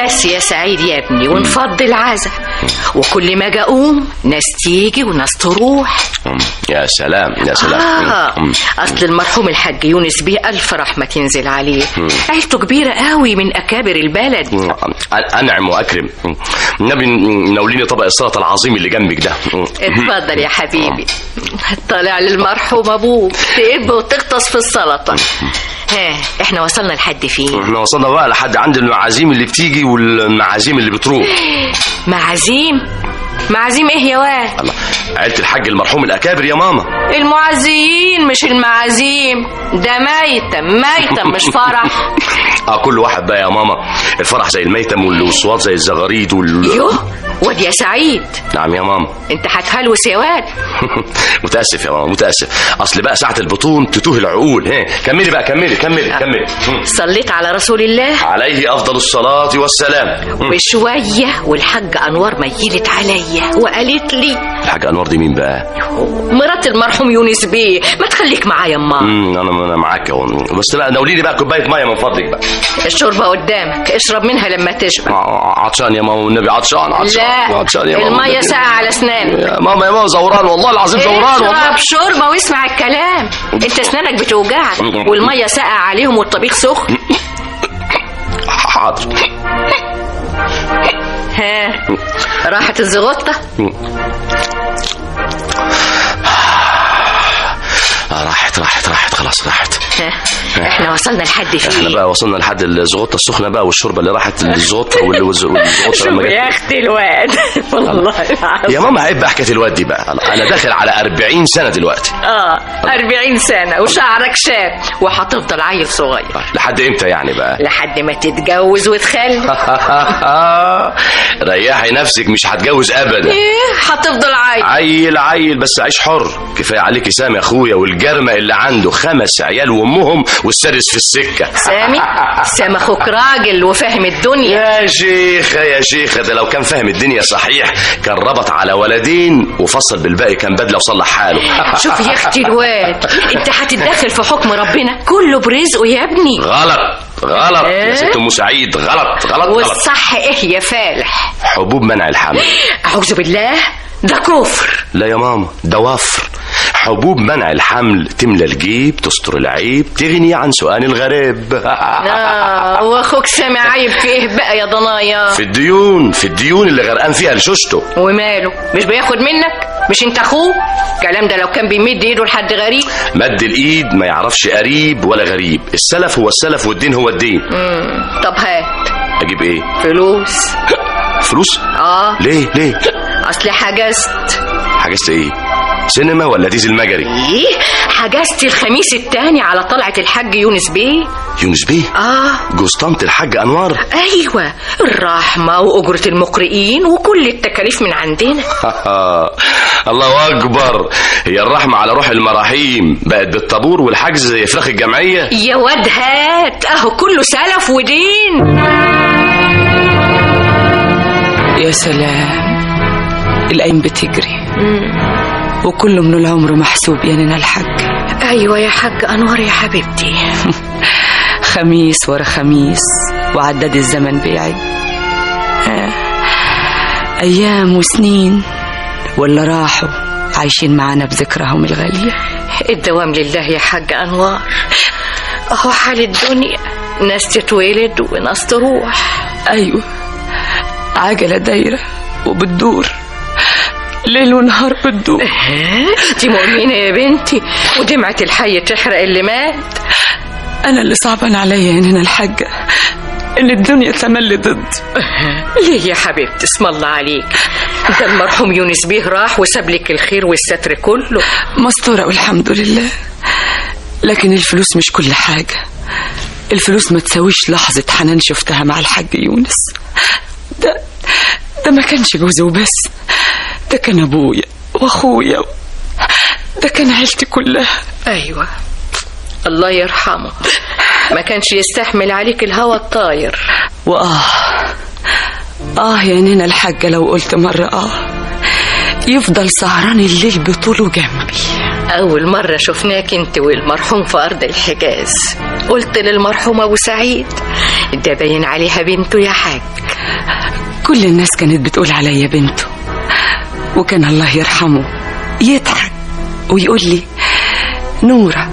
بس يا سعيد يا ابني ونفضي العزا، وكل ما اجي اقوم ناس تيجي وناس تروح. يا سلام يا سلام. اصل المرحوم الحاج يونس بيه الف رحمه تنزل عليه، عيلته كبيره قوي من اكابر البلد. انعم واكرم. النبي ناوليني طبق السلطه العظيم اللي جنبك ده. اتفضل يا حبيبي. طالع للمرحوم ابوك تقب وتغطس في السلطه. ها احنا وصلنا لحد فين؟ احنا وصلنا بقى لحد عند المعازيم اللي بتيجي والمعازيم اللي بتروح. معازيم؟ معازيم ايه يا واد؟ عيلة الحاج المرحوم الأكابر يا ماما. المعزيين مش المعازيم، ده ميتم مش فرح. كل واحد بقى يا ماما، الفرح زي الميتم والصوات زي الزغاريد يوه واد يا سعيد. نعم يا ماما. انت هتهلوس يا واد. متأسف يا ماما متأسف، أصل بقى ساعة البطون تتوه العقول. كملي بقى كملي. صليت على رسول الله عليه أفضل الصلاة والسلام. بشوية والحاج أنوار ميلت عليا وقالت لي. الحاج أنوار دي مين بقى؟ مرات المرحوم يونس بيه. ما تخليك معايا أما. أنا معاك اهو، بس لا ناوليني بقى كوباية مية من فضلك بقى. الشوربة قدامك، اشرب منها لما تشبع. عطشان يا ماما والنبي، عطشان لا عطشان يا ماما. المية ساقعة على اسنانك يا ماما زوران والله العظيم زوران والله. اشرب شوربة واسمع الكلام. انت اسنانك بتوجعك والمية ساقعة عليهم والطبيخ سخن. حاضر. ها راحت الزغطة؟ راحت خلاص راحت. احنا وصلنا لحد فين؟ احنا بقى وصلنا لحد الزغطة السخنة بقى والشوربة اللي راحت للزغطة والزغطة شوف يا اختي الواد. والله العظيم يا ماما عيب بقى حكاية الواد دي بقى. انا داخل على 40 سنة دلوقتي. 40 سنة وشعرك شاب وهتفضل عيل صغير. لحد امتى يعني بقى؟ لحد ما تتجوز وتخلف. ريحي نفسك، مش هتجوز ابدا. هتفضل عيل بس عيش حر. كفايه عليكي سامي يا اخويا والجرمه اللي عنده 5 عيال وامهم والسادس في السكه. سامي اخوك راجل وفاهم الدنيا. يا شيخه ده لو كان فاهم الدنيا صحيح كان ربط على ولدين وفصل بالباقي كان بدله وصلح حاله. شوف يا اختي الواد، انت هتتدخل في حكم ربنا، كله برزقه يا ابني. غلط يا ست ام سعيد، غلط. والصح ايه يا فالح؟ حبوب منع الحمل. اعوذ بالله، ده كفر. لا يا ماما ده وفر. حبوب منع الحمل تملى الجيب، تستر العيب، تغني عن سؤال الغريب. واخوك سامع عيب في ايه بقى يا ضنايا؟ في الديون اللي غرقان فيها لشوشته. وماله مش بياخد منك؟ مش انت اخوه؟ الكلام ده لو كان بيمد ايده لحد غريب. مد الايد ما يعرفش قريب ولا غريب، السلف هو السلف والدين هو الدين. طب هات. اجيب ايه؟ فلوس. ليه؟ اصل حجزت ايه؟ سينما ولا ديزل مجري؟ حجزت الخميس التاني على طلعة الحاج يونس بيه. جوز طنط الحاج انوار. ايوه، الرحمه واجره المقرئين وكل التكاليف من عندنا. الله اكبر. هي الرحمه على روح المراحيم بقت بالطابور والحجز زي فراخ الجمعيه. يا واد هات، اهو كله سلف ودين. يا سلام، الايام بتجري وكل من العمر محسوب يا نينا الحاج. ايوه يا حاج انوار يا حبيبتي. خميس ورا خميس وعداد الزمن بيعد. ايام وسنين ولا راحوا عايشين معانا بذكرهم الغاليه. الدوام لله يا حاج انوار. اهو حال الدنيا، ناس تتولد وناس تروح. ايوه، عجله دايره وبتدور ليل ونهار بتدور. دي مؤمنة يا بنتي، ودمعة الحي تحرق اللي مات. أنا اللي صعبان عليا يا نينا الحاجة إن الدنيا تملي ضد. ليه يا حبيبتي؟ اسم الله عليك، ده المرحوم يونس بيه راح وساب لك الخير والستر كله. مستورة والحمد لله، لكن الفلوس مش كل حاجة. الفلوس ما تساويش لحظة حنان شفتها مع الحاج يونس. ده ما كانش جوزي وبس، ده كان ابويا واخويا، ده كان عيلتي كلها. ايوه الله يرحمه، ما كانش يستحمل عليك الهوى الطاير. يا نينا الحاجة لو قلت مرة يفضل سهران الليل بطوله جنبي. اول مرة شفناك انت والمرحوم في ارض الحجاز قلت للمرحوم ابو سعيد ده باين عليها بنته يا حاج. كل الناس كانت بتقول عليا بنته، وكان الله يرحمه يضحك ويقول لي نورة،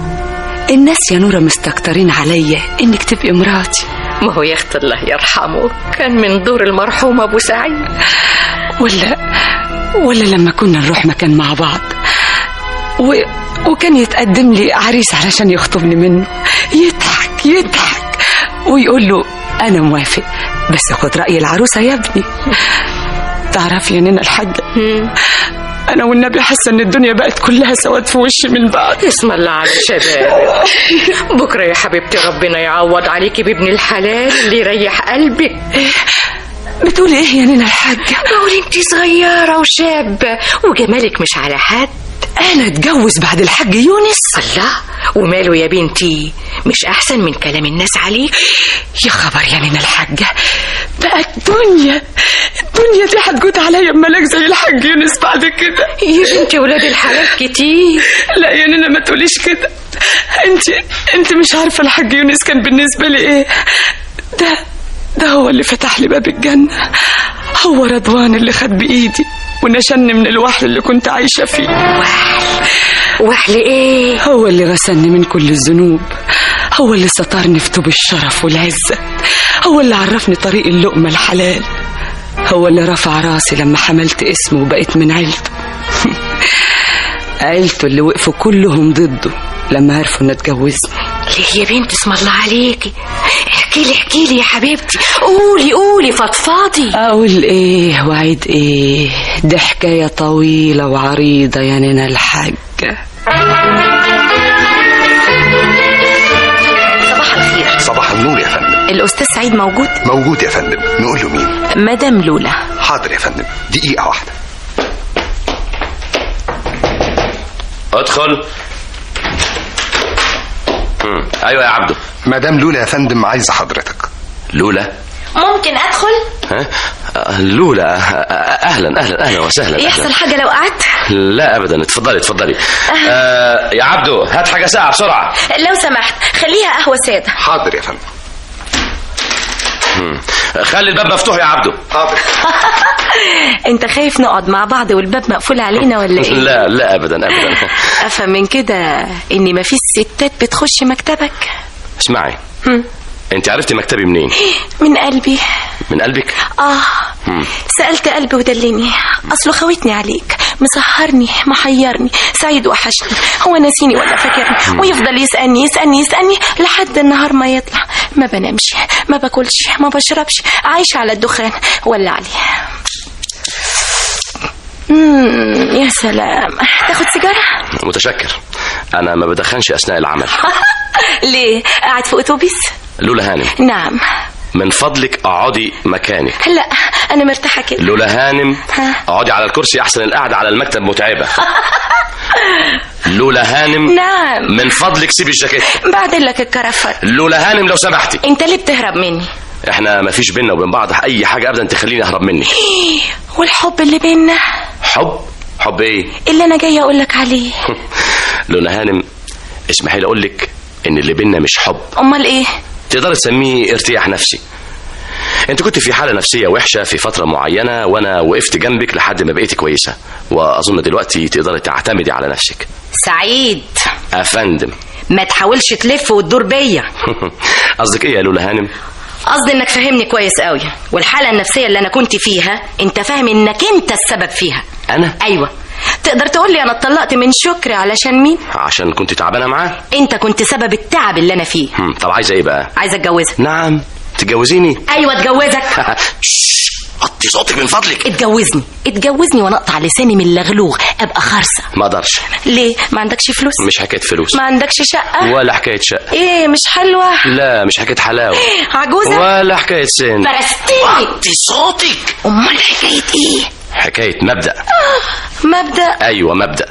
الناس يا نورة مستكترين عليا انك تبقي مراتي. ما هو يا اخت الله يرحمه كان من دور المرحوم ابو سعيد. ولا لما كنا نروح مكان مع بعض وكان يتقدم لي عريس علشان يخطبني منه، يضحك ويقول له انا موافق بس خد رأي العروسة يا ابني. تعرفي يا نينا الحاجة، انا والنبي حاسه ان الدنيا بقت كلها سواد في وشي من بعد. اسم الله على الشباب. بكره يا حبيبتي ربنا يعوض عليكي بابن الحلال اللي يريح قلبك. بتقولي ايه يا نينا الحاجة؟ بقول انتي صغيره وشابه وجمالك مش على حد. انا اتجوز بعد الحاج يونس؟ الله، وماله يا بنتي؟ مش احسن من كلام الناس عليك؟ يا خبر يا نينا الحاجة، بقى الدنيا دي هتجود عليا بملاك زي الحاج يونس بعد كده. يا بنتي ولاد الحلال كتير. لا يا نينا ما تقوليش كده، انت مش عارفة الحاج يونس كان بالنسبة لي ايه. ده هو اللي فتح لي باب الجنة، هو رضوان اللي خد بإيدي ونشني من الوحل اللي كنت عايشة فيه. وحل ايه؟ هو اللي غسلني من كل الذنوب، هو اللي سترني في طوب الشرف والعزة، هو اللي عرفني طريق اللقمة الحلال، هو اللي رفع راسي لما حملت اسمه وبقيت من عيلته. عيلته اللي وقفوا كلهم ضده لما عرفوا ان اتجوزني. ليه يا بنت اسم الله عليكي؟ احكي لي يا حبيبتي، قولي فضفاضي. اقول ايه وعيد ايه؟ دي حكاية طويلة وعريضة يا نينا الحاجة. صباح الخير. صباح النور يا فندم. الأستاذ سعيد موجود؟ موجود يا فندم. نقول له مين؟ مدام لولا. حاضر يا فندم، دقيقة واحدة. ادخل. ايوه يا عبده. مدام لولا يا فندم عايزة حضرتك. لولا؟ ممكن أدخل؟ ها؟ لولا، اهلا وسهلا. يحصل حاجة لو قعدت؟ لا ابدا، اتفضلي. يا عبده هات حاجه ساعه بسرعه لو سمحت، خليها قهوة سادة. حاضر يا فندم. خلي الباب مفتوح يا عبده. حاضر. انت خايف نقعد مع بعض والباب مقفول علينا ولا ايه؟ لا ابدا. افهم من كده ان مفيش ستات بتخش مكتبك. اسمعي، انت عرفتي مكتبي منين؟ من قلبي. من قلبك؟ سألت قلبي ودلني، اصله خوتني عليك، مسهرني محيرني. سعيد وحشني، هو ناسيني ولا فاكرني؟ ويفضل يسألني لحد النهار ما يطلع. ما بنامش، ما باكلش، ما بشربش، عايشة على الدخان. ولا عليه. يا سلام. تاخد سيجارة؟ متشكر، انا ما بدخنش اثناء العمل. ليه؟ قاعد في اتوبيس؟ لولا هانم. نعم. من فضلك اقعدي مكانك. لا انا مرتاحه كده. لولا هانم اقعدي على الكرسي، احسن القعده على المكتب متعبه. لولا هانم. نعم. من فضلك سيبي الجاكيت. بعدين لك الكرافات. لولا هانم لو سمحتي. انت ليه بتهرب مني؟ احنا ما فيش بينا وبين بعض اي حاجه ابدا تخليني اهرب منك. والحب اللي بينا؟ حب ايه اللي انا جايه اقول لك عليه؟ لولا هانم اسمحي لي اقول لك ان اللي بينا مش حب. امال ايه؟ تقدر تسميه ارتياح نفسي. انت كنت في حاله نفسيه وحشه في فتره معينه، وانا وقفت جنبك لحد ما بقيتي كويسه، واظن دلوقتي تقدري تعتمدي على نفسك. سعيد افندم، ما تحاولش تلف وتدور بيا. قصدك ايه يا لولا هانم؟ قصدي انك فاهمني كويس قوي، والحاله النفسيه اللي انا كنت فيها انت فاهم انك انت السبب فيها. انا؟ ايوه. تقدر تقول لي انا اتطلقت من شكري علشان مين؟ عشان كنت تعبانه معاه. انت كنت سبب التعب اللي انا فيه. طب عايزه ايه بقى؟ عايزه اتجوزك. نعم. تتجوزيني؟ ايوه اتجوزك. وطي صوتك من فضلك. اتجوزني وانا اقطع لساني من اللغلوغ، ابقى خرصه. ما اقدرش. ليه؟ ما عندكش فلوس؟ مش حكايه فلوس. ما عندكش شقه؟ ولا حكايه شقه. ايه مش حلوه؟ لا مش حكايه حلاوه. عجوزه؟ ولا حكايه سن. فرستني. وطي صوتك. امال حكايه ايه؟ حكايه مبدأ. مبدأ؟ ايوه مبدأ.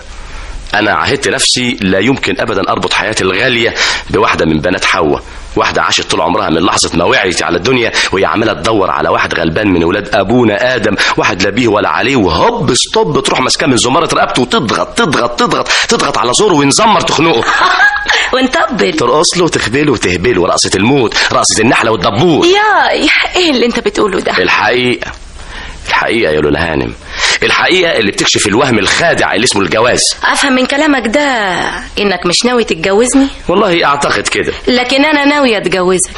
انا عهدت نفسي لا يمكن ابدا اربط حياتي الغاليه بواحده من بنات حواء، واحده عاشت طول عمرها من لحظه ما وعيت على الدنيا وهي عماله تدور على واحد غلبان من ولاد ابونا ادم، واحد لا بيه ولا عليه، وهوب ستوب تروح ماسكاه من زماره رقبته وتضغط تضغط تضغط تضغط على زوره وينزمر تخنقه ونطبل ترقص له وتخبله وتهبله، رقصه الموت، رقصه النحله والدبور. يا ايه اللي انت بتقوله ده؟ الحقيقه يا لولا هانم، الحقيقه اللي بتكشف الوهم الخادع اللي اسمه الجواز. افهم من كلامك ده انك مش ناوي تتجوزني؟ والله اعتقد كده. لكن انا ناوية اتجوزك.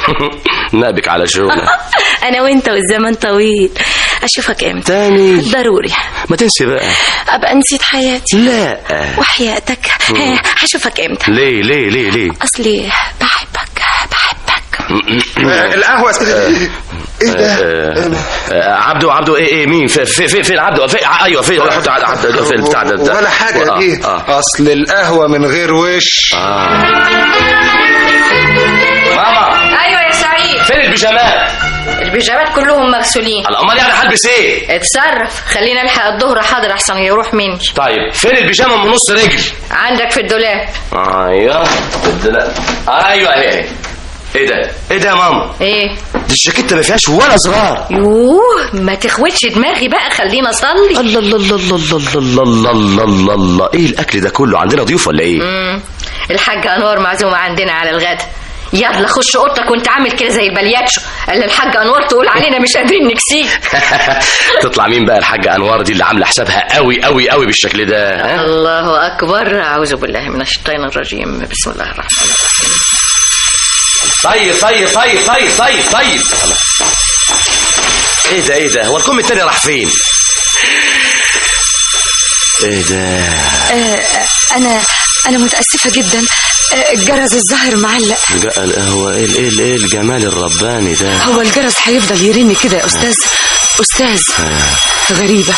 نابك على شغلك. انا وانت والزمن طويل. اشوفك امتى؟ تاني ضروري. ما تنسي بقى. ابقى نسيت حياتي؟ لا. وحياتك. هشوفك امتى؟ ليه اصلي بحبك. القهوة ايه ده؟ عبده ايه مين فين عبده؟ ايوه فين؟ حط عبده في البتاع ده ولا حاجة دي. اصل القهوة من غير وش. ماما. ايوه يا سعيد. فين البيجامات؟ البيجامات كلهم مغسولين. امال يعني هلبس ايه؟ اتصرف، خلينا نلحق الظهر حاضر احسن يروح مني. طيب فين البيجامه من نص رجل؟ عندك في الدولاب. ايوه في الدولاب. ايوه اهي. ايه ده يا ماما؟ ايه دي الجاكيته ما فيهاش ولا زرار. يوه ما تخوتش دماغي بقى، خلينا اصلي. الله الله الله الله الله الله الله الله الله، ايه الاكل ده كله؟ عندنا ضيوف ولا ايه؟ الحاجه انوار معزومه عندنا على الغدا. يلا خش اوضتك وانت عامل كده زي البلياتشو اللي الحاجه انوار تقول علينا مش قادرين نكسيك. تطلع مين بقى الحاجه انوار دي اللي عامله حسابها قوي قوي قوي بالشكل ده؟ الله اكبر، اعوذ بالله من الشيطان الرجيم، بسم الله الرحمن الرحيم. طيب ايه ده هو الكم التاني راح فين؟ ايه ده؟ انا متاسفه جدا، الجرس الظاهر معلق. هو ايه الجمال الرباني ده؟ هو الجرس هيفضل يرن كده يا استاذ غريبه.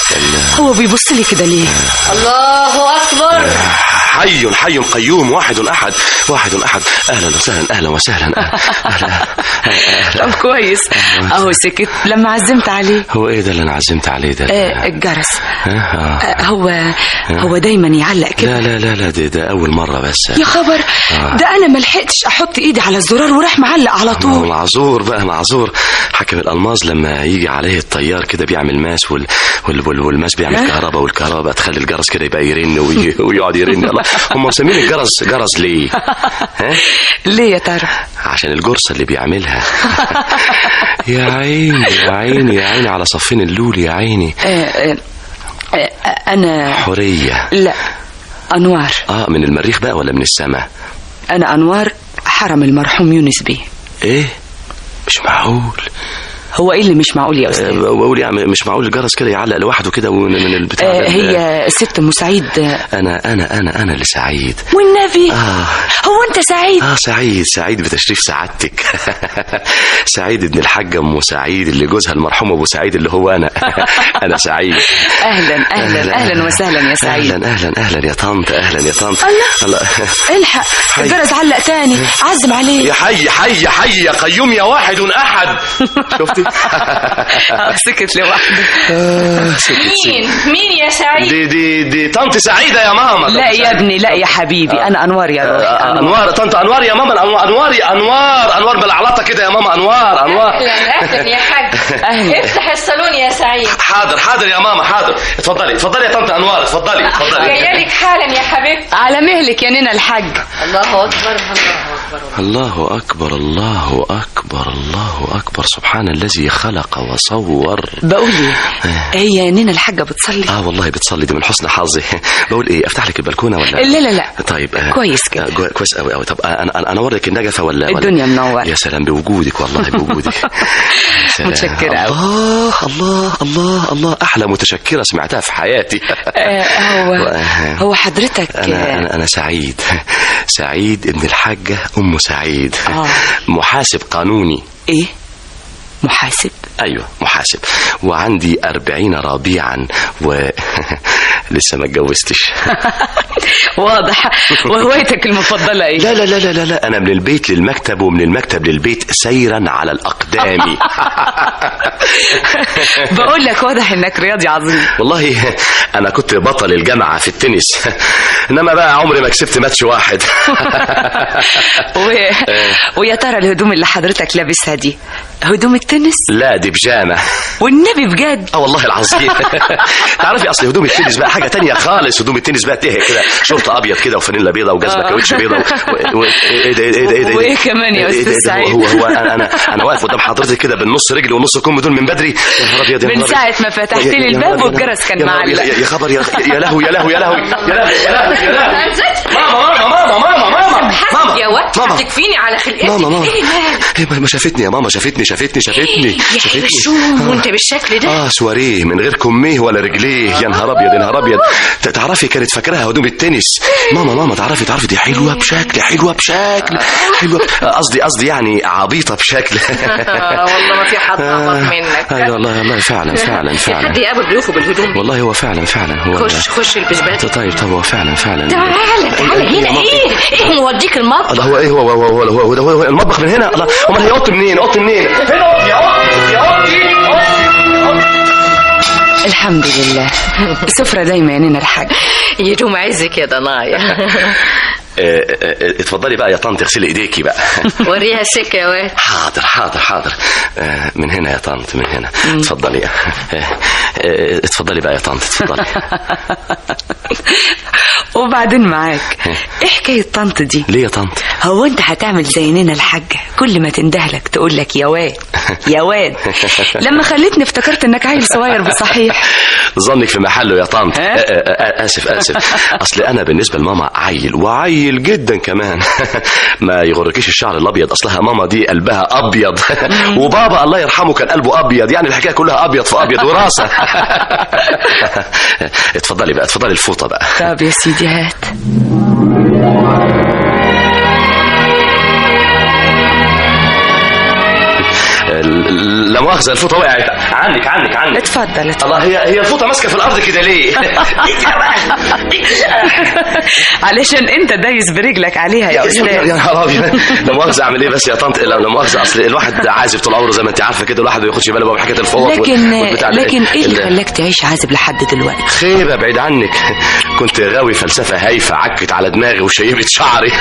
هو بيبص لي كده ليه؟ الله اكبر. حي قيوم واحد احد اهلا وسهلا طب كويس اهو سكت لما عزمت عليه. هو ايه ده اللي انا عزمت عليه ده؟ الجرس. هو دايما يعلق كده. لا ده اول مره بس. يا خبر. ده انا ما لحقتش احط ايدي على الزرار وراح معلق على طول. معذور حاكم الالماظ لما يجي عليه الطيار كده بيعمل ماس والماس بيعمل كهرباء، والكهرباء تخلي الجرس كده يبقى يرن ويقعد يرن. الله، هم مسمين الجرس جرس ليه؟ ليه يا ترى؟ عشان الجرصه اللي بيعملها. يا عيني على صفين اللول يا عيني. انا حوريه. لا انوار. من المريخ بقى ولا من السماء؟ انا انوار حرم المرحوم يونس بيه. ايه مش معقول. هو ايه اللي مش معقول يا استاذ؟ بقول يعني مش معقول الجرس كده يعلق لوحده كده من البتاع. هي ست ام سعيد. انا اللي سعيد والنبي. هو انت سعيد؟ سعيد بتشريف سعادتك. سعيد ابن الحاجه ام سعيد اللي جوزها المرحوم ابو سعيد اللي هو انا سعيد. اهلا وسهلا يا سعيد. اهلا يا طنط. الله الحق الجرس علق تاني، عزم عليه. يا حي يا قيوم يا واحد احد. شفتي؟ سكت لوحده. مين يا سعيد؟ دي طنط سعيدة يا ماما. لا يا ابني، لا يا حبيبي، انا انوار يا روحي. انوار طنط انوار يا ماما. انوار بالعلاطة كده يا ماما. انوار اهلا يا حاج. افتح الصالون يا سعيد. حاضر يا ماما حاضر. اتفضلي يا طنط انوار. اتفضلي. جايه لك حالا يا حبيبتي. على مهلك يا نينا الحاج. الله أكبر سبحان الذي خلق وصور. بقول ايه، هي نينا الحاجة بتصلي؟ والله بتصلي، دي من حسن حظي. بقول ايه، افتح لك البلكونة ولا؟ لا طيب كويس كده. كويس قوي. طب انا اوريك النجفة ولا؟ الدنيا منورة. يا سلام بوجودك، والله بوجودك. متشكرة قوي. الله احلى متشكرة سمعتها في حياتي. هو حضرتك؟ انا سعيد ابن الحاجة ام سعيد. محاسب قانوني. ايه محاسب؟ ايوه محاسب، وعندي 40 ربيعا لسه ما اتجوزتش. واضح. وهوايتك المفضلة ايه؟ لا لا لا لا لا، انا من البيت للمكتب ومن المكتب للبيت سيرا على الاقدام. بقول لك واضح انك رياضي عظيم. والله انا كنت بطل الجامعة في التنس، انما بقى عمري ما كسبت ماتش واحد. ويا ترى الهدوم اللي حضرتك لابسها دي هدوم التنس؟ لا دي بيجامة. والنبي بجد؟ والله العظيم. تعرفي اصل هدوم التنس بقى حاجة تانية خالص. هدوم التنس بقى تهي كده، شورت ابيض كده وفانيلا بيضة وجزمة كاوتش بيضة ايه ده ايه ده ايه ده وايه كمان يا استاذ سعيد؟ هو انا واقف قدام حضرتك كده بالنص رجل ونص كم دول من بدري. يا نهار ابيض، من ساعة ما فتحت لي الباب والجرس كان معلق. يا خبر، يا لهوي يا لهوي يا لهوي يا لهوي يا لهوي. ماما يا واد هتكفيني على خلقتك. ماما ايه ما شافتني يا ماما، شافتني يا حبشوم وانت بالشكل ده؟ سواريه من غير كميه ولا رجليه. يا نهار ابيض يا نهار ابيض. تعرفي كانت فاكراها هدوم التنس. ماما تعرفي دي حلوه بشكل حلوه قصدي يعني عبيطه بشكل. والله ما في حد عبط منك. ايوه والله فعلا في حد يقابل ضيوفه بالهدوم؟ والله هو فعلا هو خش البس بدري. طيب هو فعلا تعالى هنا. ايه موديك المطبخ؟ الله، هو ايه هو المطبخ من هنا؟ الله، امال هي اوضتي منين؟ هنا يا اوضتي. الحمد لله. السفرة دايما يا الحاج. يدوم عزك يا ضنايا. اتفضلي بقى يا طنط، اغسلي ايديكي بقى. وريها السكه يا واد. حاضر. من هنا يا طنط، من هنا. اتفضلي. اتفضلي بقى يا طنط، اتفضلي. وبعدين معاك ايه حكايه طنط دي؟ ليه يا طنط؟ هو انت هتعمل زي نينا الحاجه كل ما تندهلك تقول لك يا واد يا واد؟ لما خلتني افتكرت انك عيل صغير بصحيح. ظنك في محله يا طنط. اسف اصل انا بالنسبه لماما عيل جدا كمان. ما يغركيش الشعر الابيض، اصلها ماما دي قلبها ابيض. وبابا الله يرحمه كان قلبه ابيض، يعني الحكايه كلها ابيض في ابيض وراسه. اتفضلي بقى، اتفضلي الفوطه بقى. طب يا سيدي هات. لا مؤاخذة الفوطة وقعت عنك. اتفضل. الله، هي الفوطة ماسكة في الأرض كده ليه؟ علشان انت دايس برجلك عليها يا استاذ. يا نهار ابيض. لا مؤاخذة اعمل ايه بس يا طنط؟ لا مؤاخذة، اصل الواحد عازب طول عمره زي ما انت عارفة كده، الواحد ما بياخدش باله بقى من حكاية الفوط. لكن ايه اللي خلاك تعيش عازب لحد دلوقتي؟ خيبة بعيد عنك. كنت غاوي فلسفة هايفة عكت على دماغي وشيبت شعري.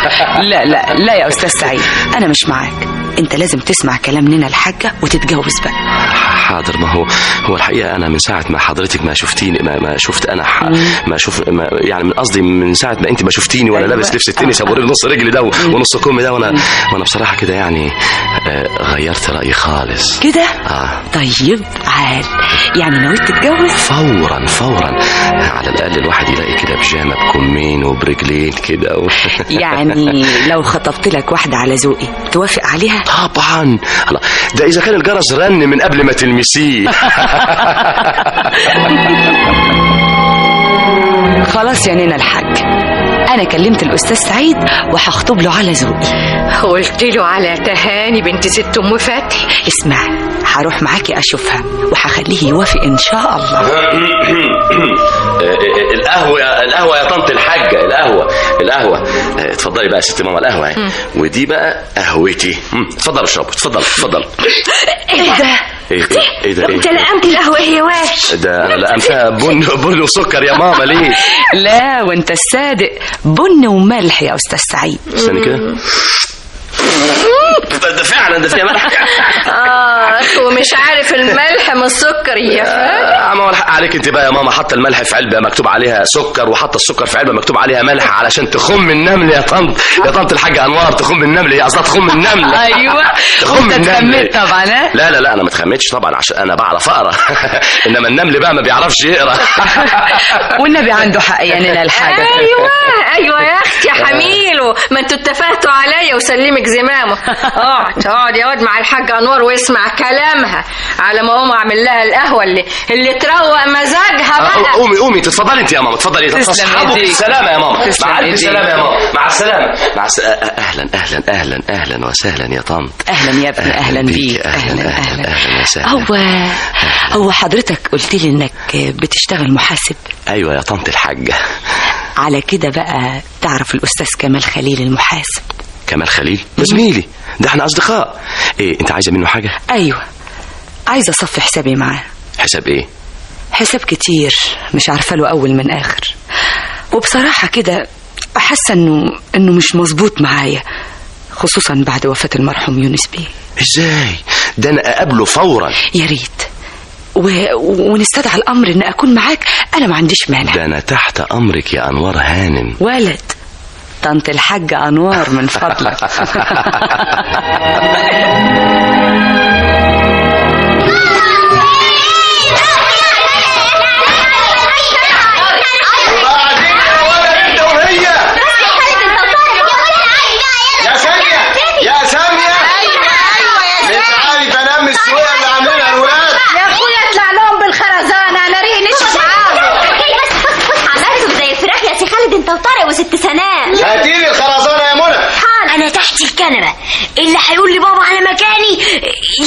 لا يا استاذ سعيد، انا مش معاك. انت لازم تسمع كلام نينا الحاجة وتتجوز بقى. حاضر. ما هو الحقيقة أنا من ساعة ما حضرتك ما شفتيني ما شفت أنا يعني من قصدي من ساعة ما أنت ما شفتيني وأنا لابس لبس التنس أبو نص رجلي ده ونص كم ده، وأنا بصراحة كده يعني غيرت رأيي خالص كده. طيب عال، يعني نويت تتجوز؟ فورا. على الأقل الواحد يلاقي كده بيجامة بكمين وبرجلين كده يعني لو خطبت لك واحدة على ذوقي توافق عليها؟ طبعا. ده إذا كان الجرس رن من قبل ما تلمسيه. خلاص يا نينا الحاج، انا كلمت الاستاذ سعيد وهخطب له على ذوقي. قلت له على تهاني بنت ست ام فتحي. اسمع، هروح معاكي اشوفها وهخليه يوافق ان شاء الله. القهوة يا طنط الحاجة، القهوة. اتفضلي بقى يا ست ماما القهوة. ودي بقى قهوتي. اتفضل اشربوا، اتفضل. ايه ده؟ انت لقمت القهوة يا واد؟ ده انا لقمتها بن وسكر يا ماما. ليه؟ لا وانت الصادق، بن وملح يا استاذ سعيد. استني كده. ده فعلا ده فيها ملح. ومش عارف الملح من السكر يا فندم. ما هو الحق عليك انت بقى يا ماما، حاطه الملح في علبه مكتوب عليها سكر، وحاطه السكر في علبه مكتوب عليها ملح علشان تخم النمل يا طنط الحاجه انوار. تخم النمل، هي قصدها تخم النمل. ايوه تخم النمل طبعا. لا انا ما اتخمتش طبعا عشان انا بعرف اقرا. انما النمل بقى ما بيعرفش يقرا. والنبي عنده حق يا نينا الحاجه. ايوه يا اختي يا حميلو. ما انتوا اتفقتوا عليا وسلمك زمامه. اقعد يا واد مع الحاج انوار واسمع كلامها على ما اقوم اعمل لها القهوه اللي تروق مزاجها بقى. قومي تتفضلي انت يا ماما، اتفضلي. تصحبوا بالسلامه يا ماما. مع الف سلامه يا ماما. مع السلامه. اهلا وسهلا يا طنط. اهلا يا ابني. اهلا بيك. اهلا وسهلا. هو حضرتك قلت لي انك بتشتغل محاسب؟ ايوه يا طنط الحاجه. على كده بقى تعرف الاستاذ كمال خليل المحاسب؟ كمال خليل ده زميلي، ده احنا اصدقاء. ايه انت عايزه منه حاجه؟ ايوه، عايزه اصفي حسابي معاه. حساب ايه؟ حساب كتير مش عارفه له اول من اخر، وبصراحه كده حاسه انه مش مظبوط معايا، خصوصا بعد وفاه المرحوم يونس بيه. ازاي؟ ده انا اقابله فورا. يا ريت ونستدعى الامر ان اكون معاك، انا ما عنديش مانع. ده انا تحت امرك يا انوار هانم. ولد طنط الحاجة انوار من فضلك. يا سامية مش عارف انام السوية اللي عاملينها الولاد. يا اخويا اطلع لهم بالخرزانه، انا ريق نشف معاهم. عملتوا زي الفراخ يا سي خالد انت وطارق وست سناء. هاتيلي الخرزانة يا منى. انا تحت الكنبه، اللي هيقول لي بابا على مكاني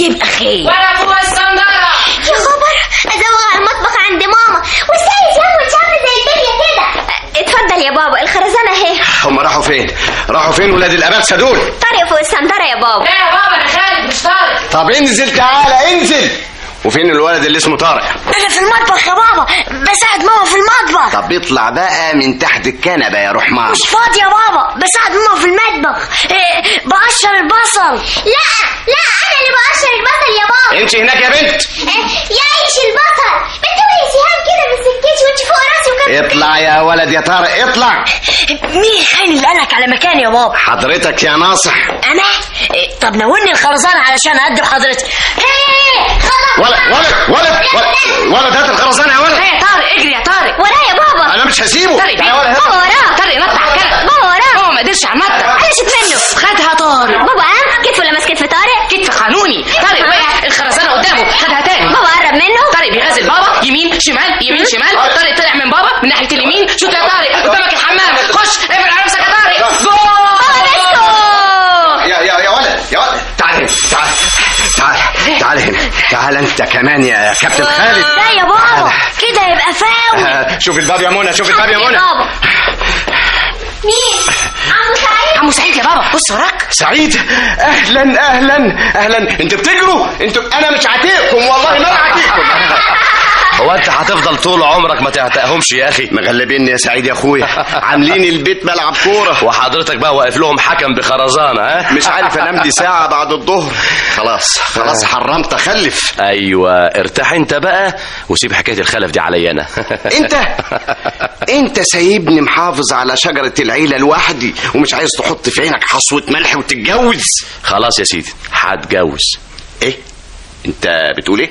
يبقى خير. وانا فوق الصندره. يا خبر، ازوغ على المطبخ عند ماما والسيد ياخد شم زي الدنيا كده. اتفضل يا بابا الخرزانه اهي. هم راحوا فين ولاد الابابسه دول؟ طارق فوق الصندره يا بابا. ايه يا بابا انا خالد مش طارق. طب انزل تعالى انزل. وفين الولد اللي اسمه طارق؟ انا في المطبخ يا بابا، بساعد ماما في المطبخ. طب اطلع بقى من تحت الكنبه يا رحمن. مش فاضي يا بابا، بساعد ماما في المطبخ. بقشر البصل. لا انا اللي بقشر البصل يا بابا. انت هناك يا بنت. يعيش البصل. بتقولي يا سهام كده ما تسكتش وانت فوق راسي وكده. اطلع يا ولد يا طارق اطلع. مين خان اللي قالك على مكاني يا بابا؟ حضرتك يا ناصح. انا؟ طب ناولني الخرزانه علشان اقدم حضرتك. خلاص. ولد هات الخرزانه يا ولد. ايه يا طارق اجري يا طارق. وراه يا بابا. انا مش هسيبه. طارق يا ولد بابا وراه. طارق نط على الكنبه. بابا وراه. هو ما قدرش على النط. حلشت منه. خدها طارق. بابا قام كتفه لمس كتف طارق. كتف قانوني. طارق وقع، الخرزانه قدامه خدها تاني. بابا قرب منه. طارق بيغازل بابا يمين شمال. طارق طلع من بابا من ناحيه اليمين. شوط يا طارق قدامك الحمام. خش اقفل على نفسك يا طارق. جول. يا ولد تعال هنا. تعال انت كمان يا كابتن خالد. لا يا بابا كده يبقى فاول. شوف الباب يا منى. بابا مين؟ عمو سعيد يا بابا بص وراك. سعيد اهلا. انتوا بتجروا؟ انا مش عاتقكم والله ما عاتقكم. هو انت هتفضل طول عمرك ما تعتقهمش يا اخي؟ مغلبيني يا سعيد يا اخويا. عاملين البيت ملعب كوره وحضرتك بقى واقف لهم حكم بخرزانه. ها مش عارف انام لي ساعه بعد الظهر. خلاص حرمت اخلف. ايوه ارتاح انت بقى وسيب حكايه الخلف دي عليا انا. انت سايبني محافظ على شجره العيله لوحدي ومش عايز تحط في عينك حصوه ملح وتتجوز. خلاص يا سيدي هتجوز. ايه انت بتقول ايه؟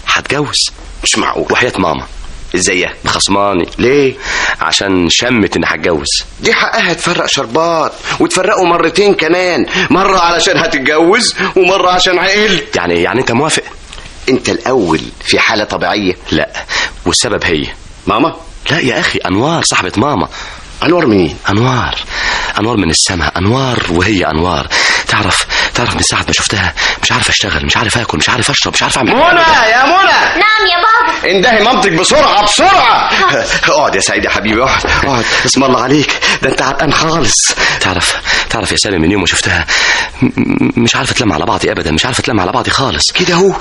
هتجوز. مش معقول. وحياة ماما ازاي خصماني. ليه؟ عشان شمت اني هتجوز. دي حقها تفرق شربات وتفرقوا مرتين كمان، مرة علشان هتتجوز ومرة عشان عقلت. يعني انت موافق؟ انت الاول في حالة طبيعية. لا والسبب هي ماما. لا يا اخي انوار صاحبة ماما. انوار مين؟ انوار من السماء. انوار وهي انوار. تعرف من ساعة ما شفتها مش عارف اشتغل، مش عارف اكل، مش عارف اشرب، مش عارف اعمل. منى يا منى. نعم يا بابا. اندهي مامتك بسرعة. اقعد يا سعيد يا حبيبي اقعد. اسم الله عليك، ده انت عرقان خالص. تعرف يا سالم من يوم ما شفتها مش عارف اتلم على بعضي ابدا، مش عارف اتلم على بعضي خالص كده اهو.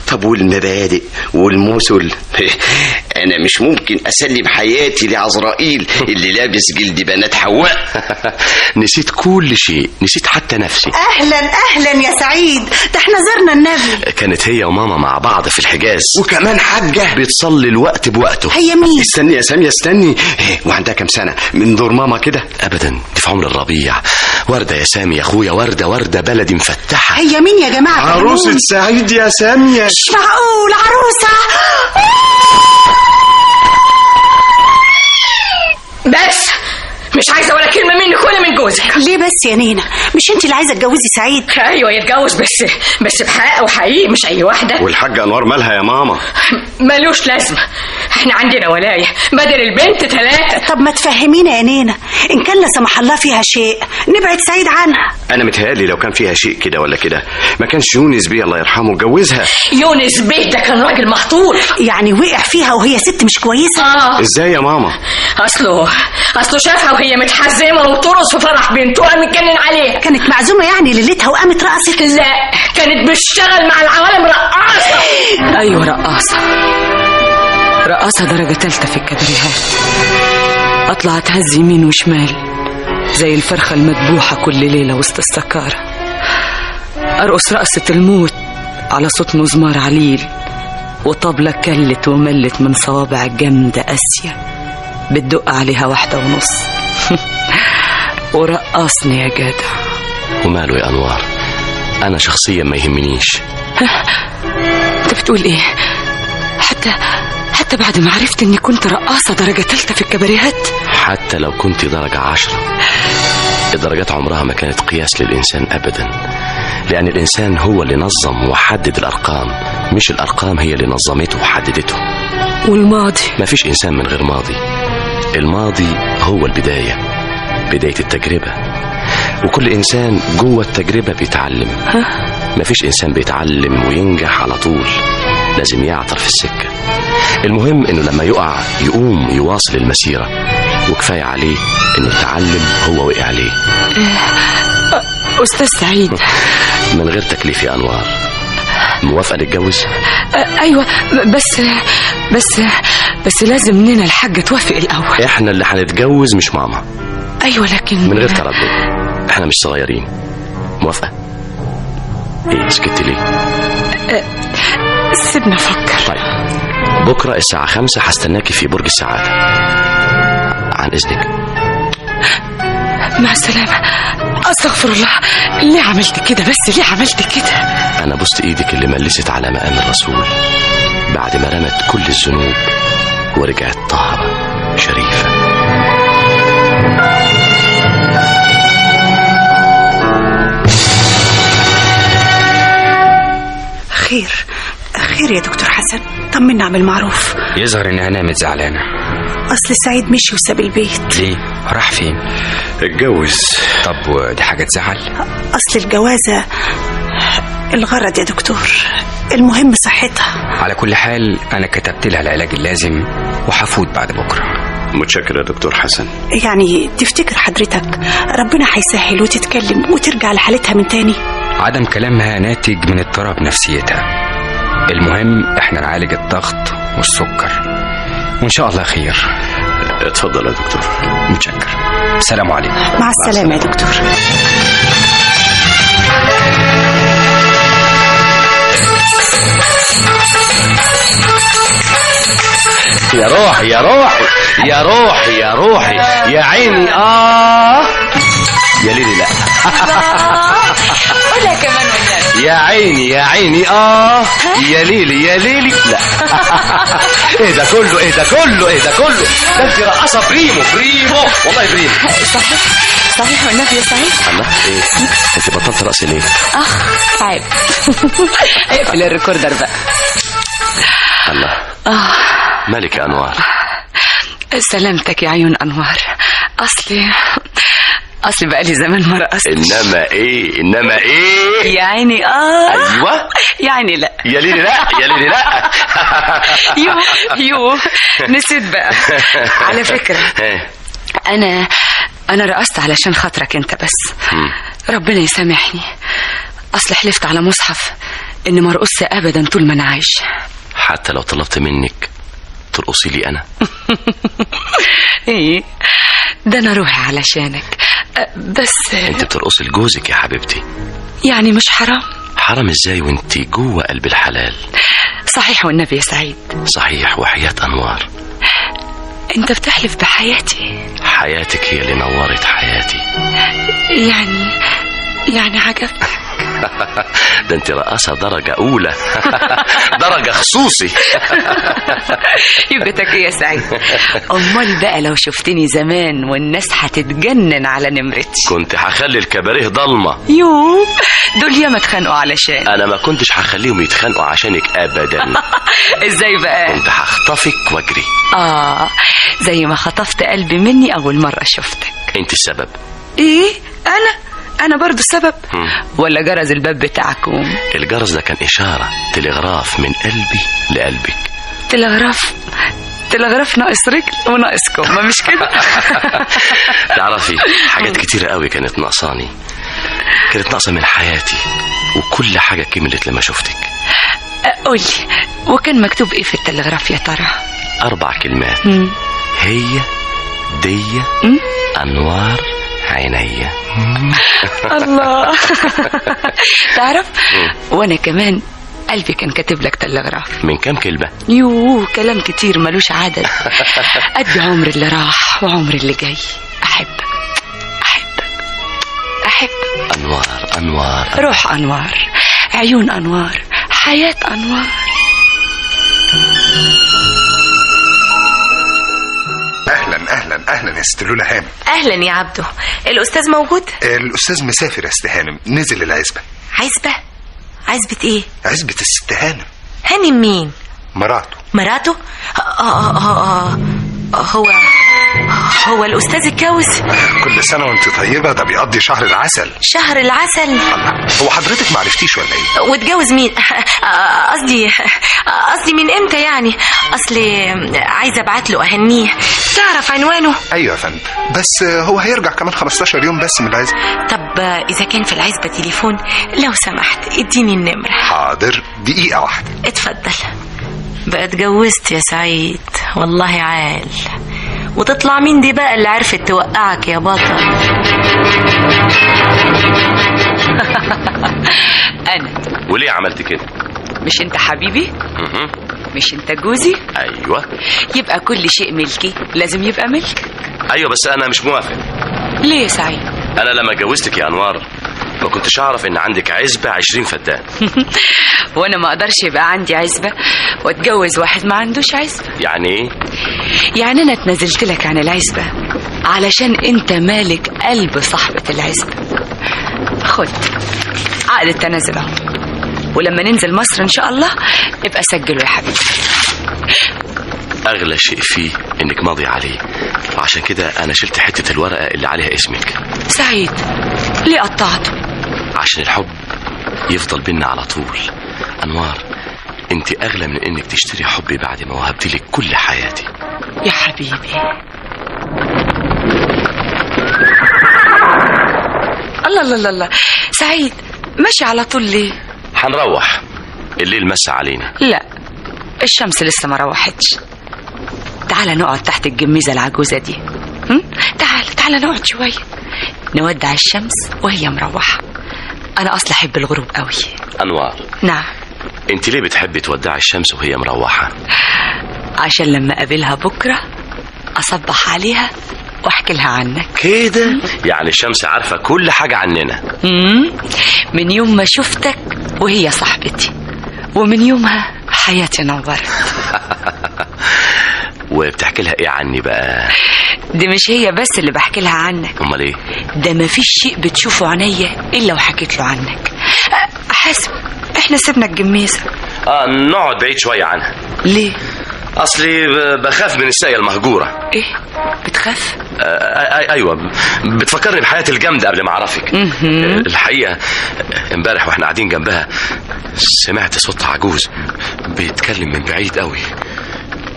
طب والمبادئ والمثل؟ انا مش ممكن اسلم حياتي لعزرائيل اللي لابس جلد بنات حواء. نسيت كل شيء، نسيت حتى نفسي. اهلا يا سعيد، ده احنا زرنا النبي. كانت هي وماما مع بعض في الحجاز، وكمان حاجة بتصلي الوقت بوقته. هي مين؟ استني يا سامية استني. وعندها كام سنة من دور ماما كده؟ ابدا دي في عمر الربيع. وردة يا سامي يا اخويا، وردة بلدي مفتحة. هي مين يا جماعة؟ عروسة سعيد يا سامية. مش معقول عروسة. بس مش عايزة ولا كلمة منك ولا من جوزك. بس يا نينا، مش انت اللي عايزه تجوزي سعيد؟ ايوه يتجوز، بس بحق وحقيقي، مش اي واحده. والحاجه انوار مالها يا ماما؟ ملوش لازمه، احنا عندنا ولايه بدل البنت 3. طب ما تفهمينا يا نينا، ان كان لا سمح الله فيها شيء نبعد سعيد عنها. انا متهيألي لو كان فيها شيء كده ولا كده ما كانش يونس بيه الله يرحمه اتجوزها. يونس بيه ده كان راجل مخطور، يعني وقع فيها وهي ست مش كويسه؟ ازاي يا ماما؟ اصله شافها وهي متحزمه وبترقص في فرح بنته وقام اتجنن عليها. كانت معزومه يعني ليلتها وقامت رقصت؟ لا، كانت بتشتغل مع العوالم رقاصه. ايوه رقاصه درجه 3 في الكباريهات. اطلع اتهز يمين وشمال زي الفرخه المذبوحه كل ليله وسط السكاره. ارقص رقصه الموت على صوت مزمار عليل، وطبلة كلت وملت من صوابع الجامدة آسيا بتدق عليها 1.5. ورقصني يا جدع. وماله يا أنوار؟ أنا شخصيا ما يهمنيش. أنت بتقول إيه؟ حتى بعد ما عرفت إني كنت رقاصة درجة 3 في الكباريهات؟ حتى لو كنت درجة 10. الدرجات عمرها ما كانت قياس للإنسان أبدا، لأن الإنسان هو اللي نظم وحدد الأرقام، مش الأرقام هي اللي نظمته وحددته. والماضي؟ مفيش إنسان من غير ماضي. الماضي هو بداية التجربة، وكل إنسان جوه التجربة بيتعلم. مفيش إنسان بيتعلم وينجح على طول، لازم يعطر في السكة. المهم إنه لما يقع يقوم يواصل المسيرة، وكفاية عليه إنه يتعلم هو وقع عليه. أستاذ سعيد، من غير تكليف يا أنوار، موافقة نتجوز؟ أيوة، بس لازم مننا الحاجة توافق الأول. إحنا اللي هنتجوز مش ماما. أيوة لكن من غير تردد، إحنا مش صغيرين. موافقة؟ إيه سكت ليه؟ سيبنا أفكر. طيب، بكرة الساعة 5 هستناكي في برج السعادة. عن إذنك. مع السلامة. أستغفر الله، ليه عملت كده؟ بس ليه عملت كده؟ أنا بوست إيدك اللي ملست على مقام الرسول بعد ما رمت كل الذنوب ورجعت طاهرة شريفة. خير يا دكتور حسن، طمنا عن المعروف. يظهر إنها نامت زعلانة. أصل سعيد مشي وساب البيت. ليه؟ راح فين؟ اتجوز. طب ودي حاجة تزعل؟ أصل الجوازة الغرض يا دكتور، المهم صحتها. على كل حال أنا كتبت لها العلاج اللازم وحفوت بعد بكرة. متشكر يا دكتور حسن. يعني تفتكر حضرتك ربنا هيسهل وتتكلم وترجع لحالتها من تاني؟ عدم كلامها ناتج من اضطراب نفسيتها. المهم احنا نعالج الضغط والسكر وإن شاء الله خير. اتفضل يا دكتور. متشكر. السلام عليكم. مع السلامة يا دكتور. يا روحي يا روحي يا روحي يا روحي يا عيني. يا ليلي لا. ولا كمان والنبي. يا عيني يا عيني. يا ليلي يا ليلي لا. ايه ده كله ايه ده كله ايه ده كله؟ ده انت رقصه بريمو والله بريمو. صحيح والنبي يا سعيد. الله، ايه انت بطلت رقص ليه؟ عيب. اقفل الريكوردر بقى. الله. مالك يا أنوار؟ سلامتك يا عيون أنوار. أصلي بقالي زمان ما رقصتش. إنما إيه يا عيني. أيوة يا عيني لا. يا ليلي لا. يو نسيت بقى. على فكرة أنا رقصت علشان خاطرك أنت بس. ربنا يسامحني، أصل حلفت على مصحف إني ما رقصت أبدا طول ما أنا عايش. حتى لو طلبت منك ترقصي لي أنا؟ إيه ده أنا روحي علشانك بس. أنت بترقصي لجوزك يا حبيبتي، يعني مش حرام؟ حرام إزاي وأنت جوه قلب الحلال؟ صحيح والنبي يا سعيد. صحيح وحياة أنوار. أنت بتحلف بحياتي. حياتك هي اللي نورت حياتي. يعني عجبك؟ ده انت رقاصة درجة أولى. درجة خصوصي. يبقى ايه يا سعيد؟ امال بقى لو شفتني زمان والناس هتتجنن على نمرتي. كنت هخلي الكباريه ضلمة. يوه دول ياما اتخانقوا علشان. أنا ما كنتش هخليهم يتخانقوا عشانك أبدا. ازاي بقى؟ كنت هخطفك واجري. زي ما خطفت قلبي مني أول مرة شفتك. انت السبب. ايه؟ أنا برضو السبب؟ ولا جرس الباب بتاعكم؟ الجرس ده كان إشارة تلغراف من قلبي لقلبك. تلغراف ناقص رجل وناقصكم، ما مش كده؟ تعرفي حاجات كتيرة قوي كانت ناقصاني، كانت ناقصة من حياتي، وكل حاجة كملت لما شفتك. قولي، وكان مكتوب ايه في التلغراف يا ترى؟ 4 كلمات. هي دي أنوار عينيا. الله. تعرف وانا كمان قلبي كان كاتب لك تلغراف. من كام كلمة؟ يوه كلام كتير ملوش عدد. قد عمر اللي راح وعمر اللي جاي. أحبك أنوار، روح أنوار، عيون أنوار، حياة أنوار. اهلا يا ست لولا هانم. اهلا يا عبده. الاستاذ موجود؟ الاستاذ مسافر يا ست هانم، نزل العزبه. عزبة ايه؟ عزبه الست هانم. هانم مين؟ مراته. هو الاستاذ اتجوز؟ كل سنه وانت طيبه، ده بيقضي شهر العسل. الله، هو حضرتك معرفتيش ولا ايه؟ واتجوز مين؟ قصدي من امتى يعني؟ اصلي عايزه ابعت له اهنيه. تعرف عنوانه؟ ايوه يا فندم، بس هو هيرجع كمان 15 يوم بس من العزبه. طب اذا كان في العزبه تليفون لو سمحت اديني النمره. حاضر، دقيقه واحده. اتفضل. بقى اتجوزت يا سعيد، والله عال. وتطلع مين دي بقى اللي عرفت توقعك يا بطل؟ أنا. وليه عملت كده؟ مش انت حبيبي؟ مش انت جوزي؟ أيوة. يبقى كل شيء ملكي لازم يبقى ملك. أيوة بس أنا مش موافق. ليه يا سعيد؟ أنا لما جوزتك يا أنوار ما كنتش أعرف إن عندك عزبة 20 فدان. وأنا ما أقدرش يبقى عندي عزبة واتجوز واحد ما عندوش عزبة. يعني إيه؟ يعني أنا اتنازلت لك عن العزبة علشان أنت مالك قلب صاحبة العزبة. خد عقد التنازل اهو، ولما ننزل مصر إن شاء الله ابقى سجله يا حبيبي. أغلى شيء فيه إنك ماضي عليه، وعشان كده أنا شلت حتة الورقة اللي عليها اسمك. سعيد ليه قطعته؟ عشان الحب يفضل بينا على طول. أنوار، أنت أغلى من إنك تشتري حبي بعد ما وهبتلك كل حياتي يا حبيبي. الله سعيد ماشي على طول ليه؟ هنروح، الليل مس علينا. لا الشمس لسه ما روحتش. تعال نقعد تحت الجميزة العجوزة دي. تعال نقعد شوية نودع الشمس وهي مروحة. أنا أصلا أحب الغروب قوي. أنوار. نعم. أنت ليه بتحبي تودعي الشمس وهي مروحة؟ عشان لما أقابلها بكرة أصبح عليها واحكي لها عنك. كده يعني الشمس عارفة كل حاجة عننا. من يوم ما شفتك وهي صاحبتي، ومن يومها حياتي نورت. وبتحكي لها ايه عني بقى؟ دي مش هي بس اللي بحكي لها عنك. امال ايه؟ ده مفيش شيء بتشوفه عينيا الا وحكيت له عنك. حاسب احنا سيبنا الجميزة. نقعد بعيد شوية عنها. ليه؟ اصلي بخاف من الساقية المهجورة. ايه بتخاف؟ ايوه، بتفكرني بحياتي الجامدة قبل ما اعرفك. الحقيقة امبارح واحنا قاعدين جنبها سمعت صوت عجوز بيتكلم من بعيد قوي.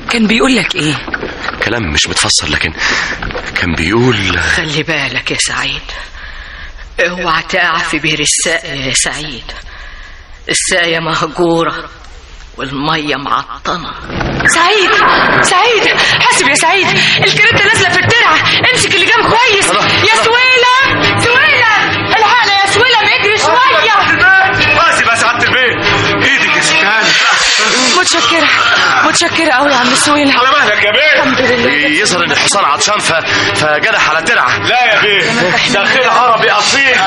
كان بيقول لك ايه؟ كلام مش متفسر، لكن كان بيقول خلي بالك يا سعيد، اوعى تقع في بير الساقية يا سعيد. الساقية مهجورة والمية معطنة. سعيد حاسب يا سعيد، الكريتة نازلة في الترعة، امسك اللي جنب كويس. يا سويلة الحقنا يا سويلة، بيجري شوية. حاسب يا سعادة البيت، ايدك يا سكان. متشكرة قوي يا عم سويلة. على مهلك يا بيه. الحمد لله. يظهر ان الحصان عطشان فجرح على ترعه. لا يا بيه، ده خيل عربي اصيل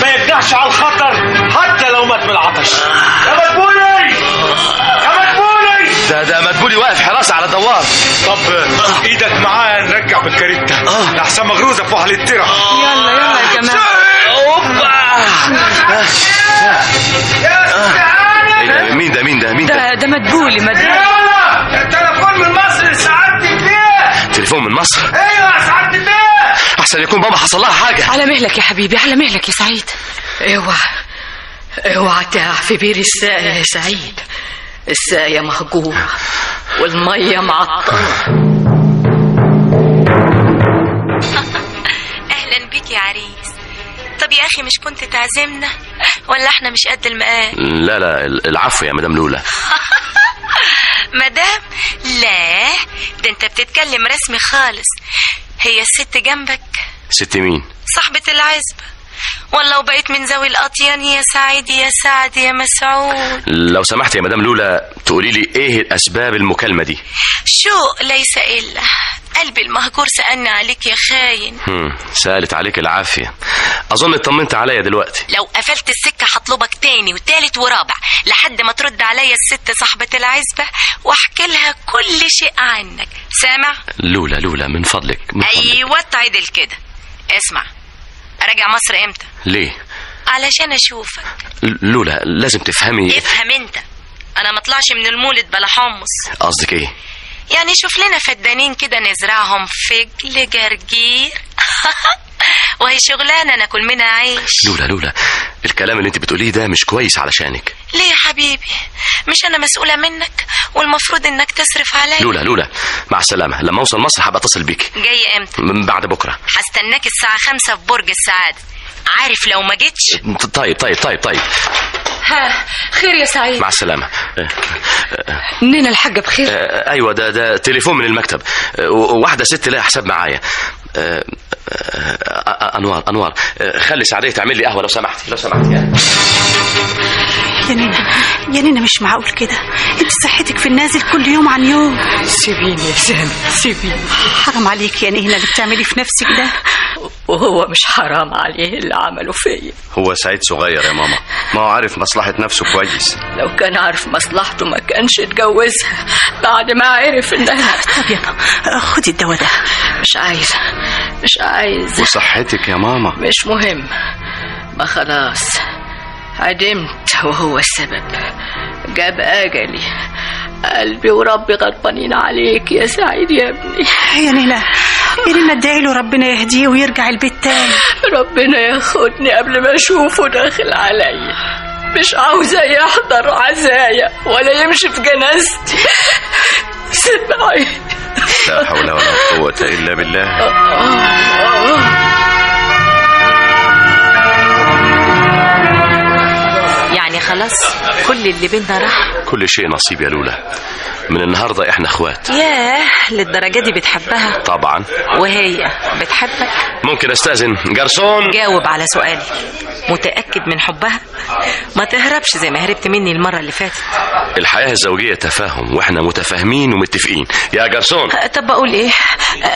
ما يجنحش على الخطر حتى لو مات من العطش. يا مدبولي يا مدبولي، ده مدبولي واقف حراسه على دوار. طب ايدك معاه نرجع بالكاريتا لحسن مغروزه في وحل الترع. يلا يلا يا جماعة. مين ده ده مدبولي. التليفون من مصر سعادتك بيه. تليفون من مصر؟ ايوه سعادتك بيه. احسن يكون بابا حصل لها حاجه. على مهلك يا حبيبي، على مهلك يا سعيد. اوعى تقع في بير الساقية يا سعيد. الساقية مهجورة والمية معطلة. اهلا بيك يا عريس. طب يا اخي مش كنت تعزمنا ولا احنا مش قد المقام؟ لا العفو يا مدام لولا. مدام؟ لا ده انت بتتكلم رسمي خالص. هي الست جنبك؟ ست مين؟ صاحبة العزبة. والله وبقيت من ذوي الأطيان يا سعيد يا سعد يا مسعود. لو سمحت يا مدام لولا تقولي لي ايه الاسباب المكالمه دي؟ شوق ليس الا قلبي المهجور سألني عليك يا خاين. سألت عليك العافيه. اظن اطمنت عليا دلوقتي. لو قفلت السكه هطلبك تاني وتالت ورابع لحد ما ترد عليا الست صاحبة العزبة واحكي لها كل شيء عنك. سامع؟ لولا من فضلك ايوه تعدل كده. اسمع، راجع مصر امتى؟ ليه؟ علشان اشوفك. لولا لازم تفهمي. افهم انت، انا مطلعش من المولد بلا حمص. قصدك ايه؟ يعني شوف لنا فدانين كده نزرعهم فجل جرجير وهي شغلانه ناكل منها عيش. لولا الكلام اللي انت بتقوليه ده مش كويس علشانك. ليه يا حبيبي؟ مش انا مسؤوله منك والمفروض انك تصرف عليا؟ لولا مع السلامه. لما اوصل مصر هبقى اتصل بيكي. جاي امتى؟ من بعد بكره. هستناك الساعه 5 في برج السعاده. عارف لو ما جيتش؟ طيب. ها خير يا سعيد؟ مع السلامه. منين الحاجة بخير؟ ايوه ده تليفون من المكتب. واحده ست لها حساب معايا. انوار خلي سعديه تعمل لي قهوه لو سمحتي يعني. يا نينا مش معقول كده. انت صحتك في النازل كل يوم عن يوم. سيبيني يا سامي سيبيني. حرام عليك يا نينا اللي بتعملي في نفسك ده. وهو مش حرام عليه اللي عمله فيا. هو سعيد صغير يا ماما، ما هو عارف مصلحة نفسه كويس. لو كان عارف مصلحته ما كانش اتجوزها بعد ما عرف انها. طب يلا خدي الدواء ده. مش عايز. وصحتك يا ماما؟ مش مهم، ما خلاص عدمت وهو السبب. جاب اجلي. قلبي وربي غضبانين عليك يا سعيد يا ابني. يا نينا ادعي له ربنا يهديه ويرجع البيت تاني. ربنا ياخدني قبل ما اشوفه داخل عليا. مش عاوزة يحضر عزايا ولا يمشي في جنازتي. سمعي. لا حول ولا قوة إلا بالله. يعني خلاص كل اللي بينا راح؟ كل شيء نصيب يا لولا. من النهارده احنا اخوات. ياه للدرجة دي بتحبها؟ طبعا. وهي بتحبك؟ ممكن استاذن جرسون؟ جاوب على سؤالي، متأكد من حبها؟ ما تهربش زي ما هربت مني المرة اللي فاتت. الحياة الزوجية تفاهم واحنا متفاهمين ومتفقين يا جرسون. طب بقول ايه،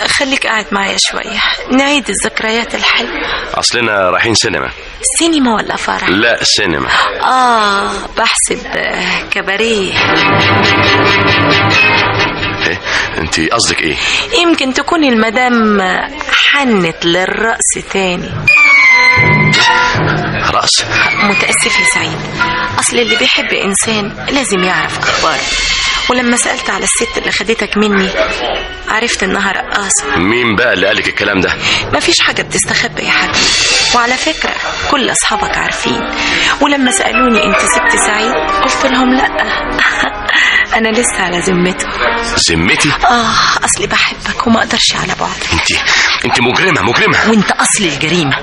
خليك قاعد معايا شوية نعيد الذكريات الحلوة. اصلنا رايحين سينما. سينما ولا فرح؟ لا سينما. بحسب كباريه. ايه انت قصدك ايه؟ يمكن تكون المدام حنت للرقص تاني. رقص؟ متأسف يا سعيد، اصل اللي بيحب انسان لازم يعرف اخباره. ولما سألت على الست اللي خدتك مني عرفت انها رقاصة. مين بقى اللي قالك الكلام ده؟ مفيش حاجة بتستخبى يا حبيبي، وعلى فكرة كل اصحابك عارفين. ولما سألوني انت سبت سعيد قلت لهم لا انا لسه على ذمته. ذمتي؟ اصلي بحبك وما اقدرش على بعد. انت مجرمة. وانت اصل الجريمة.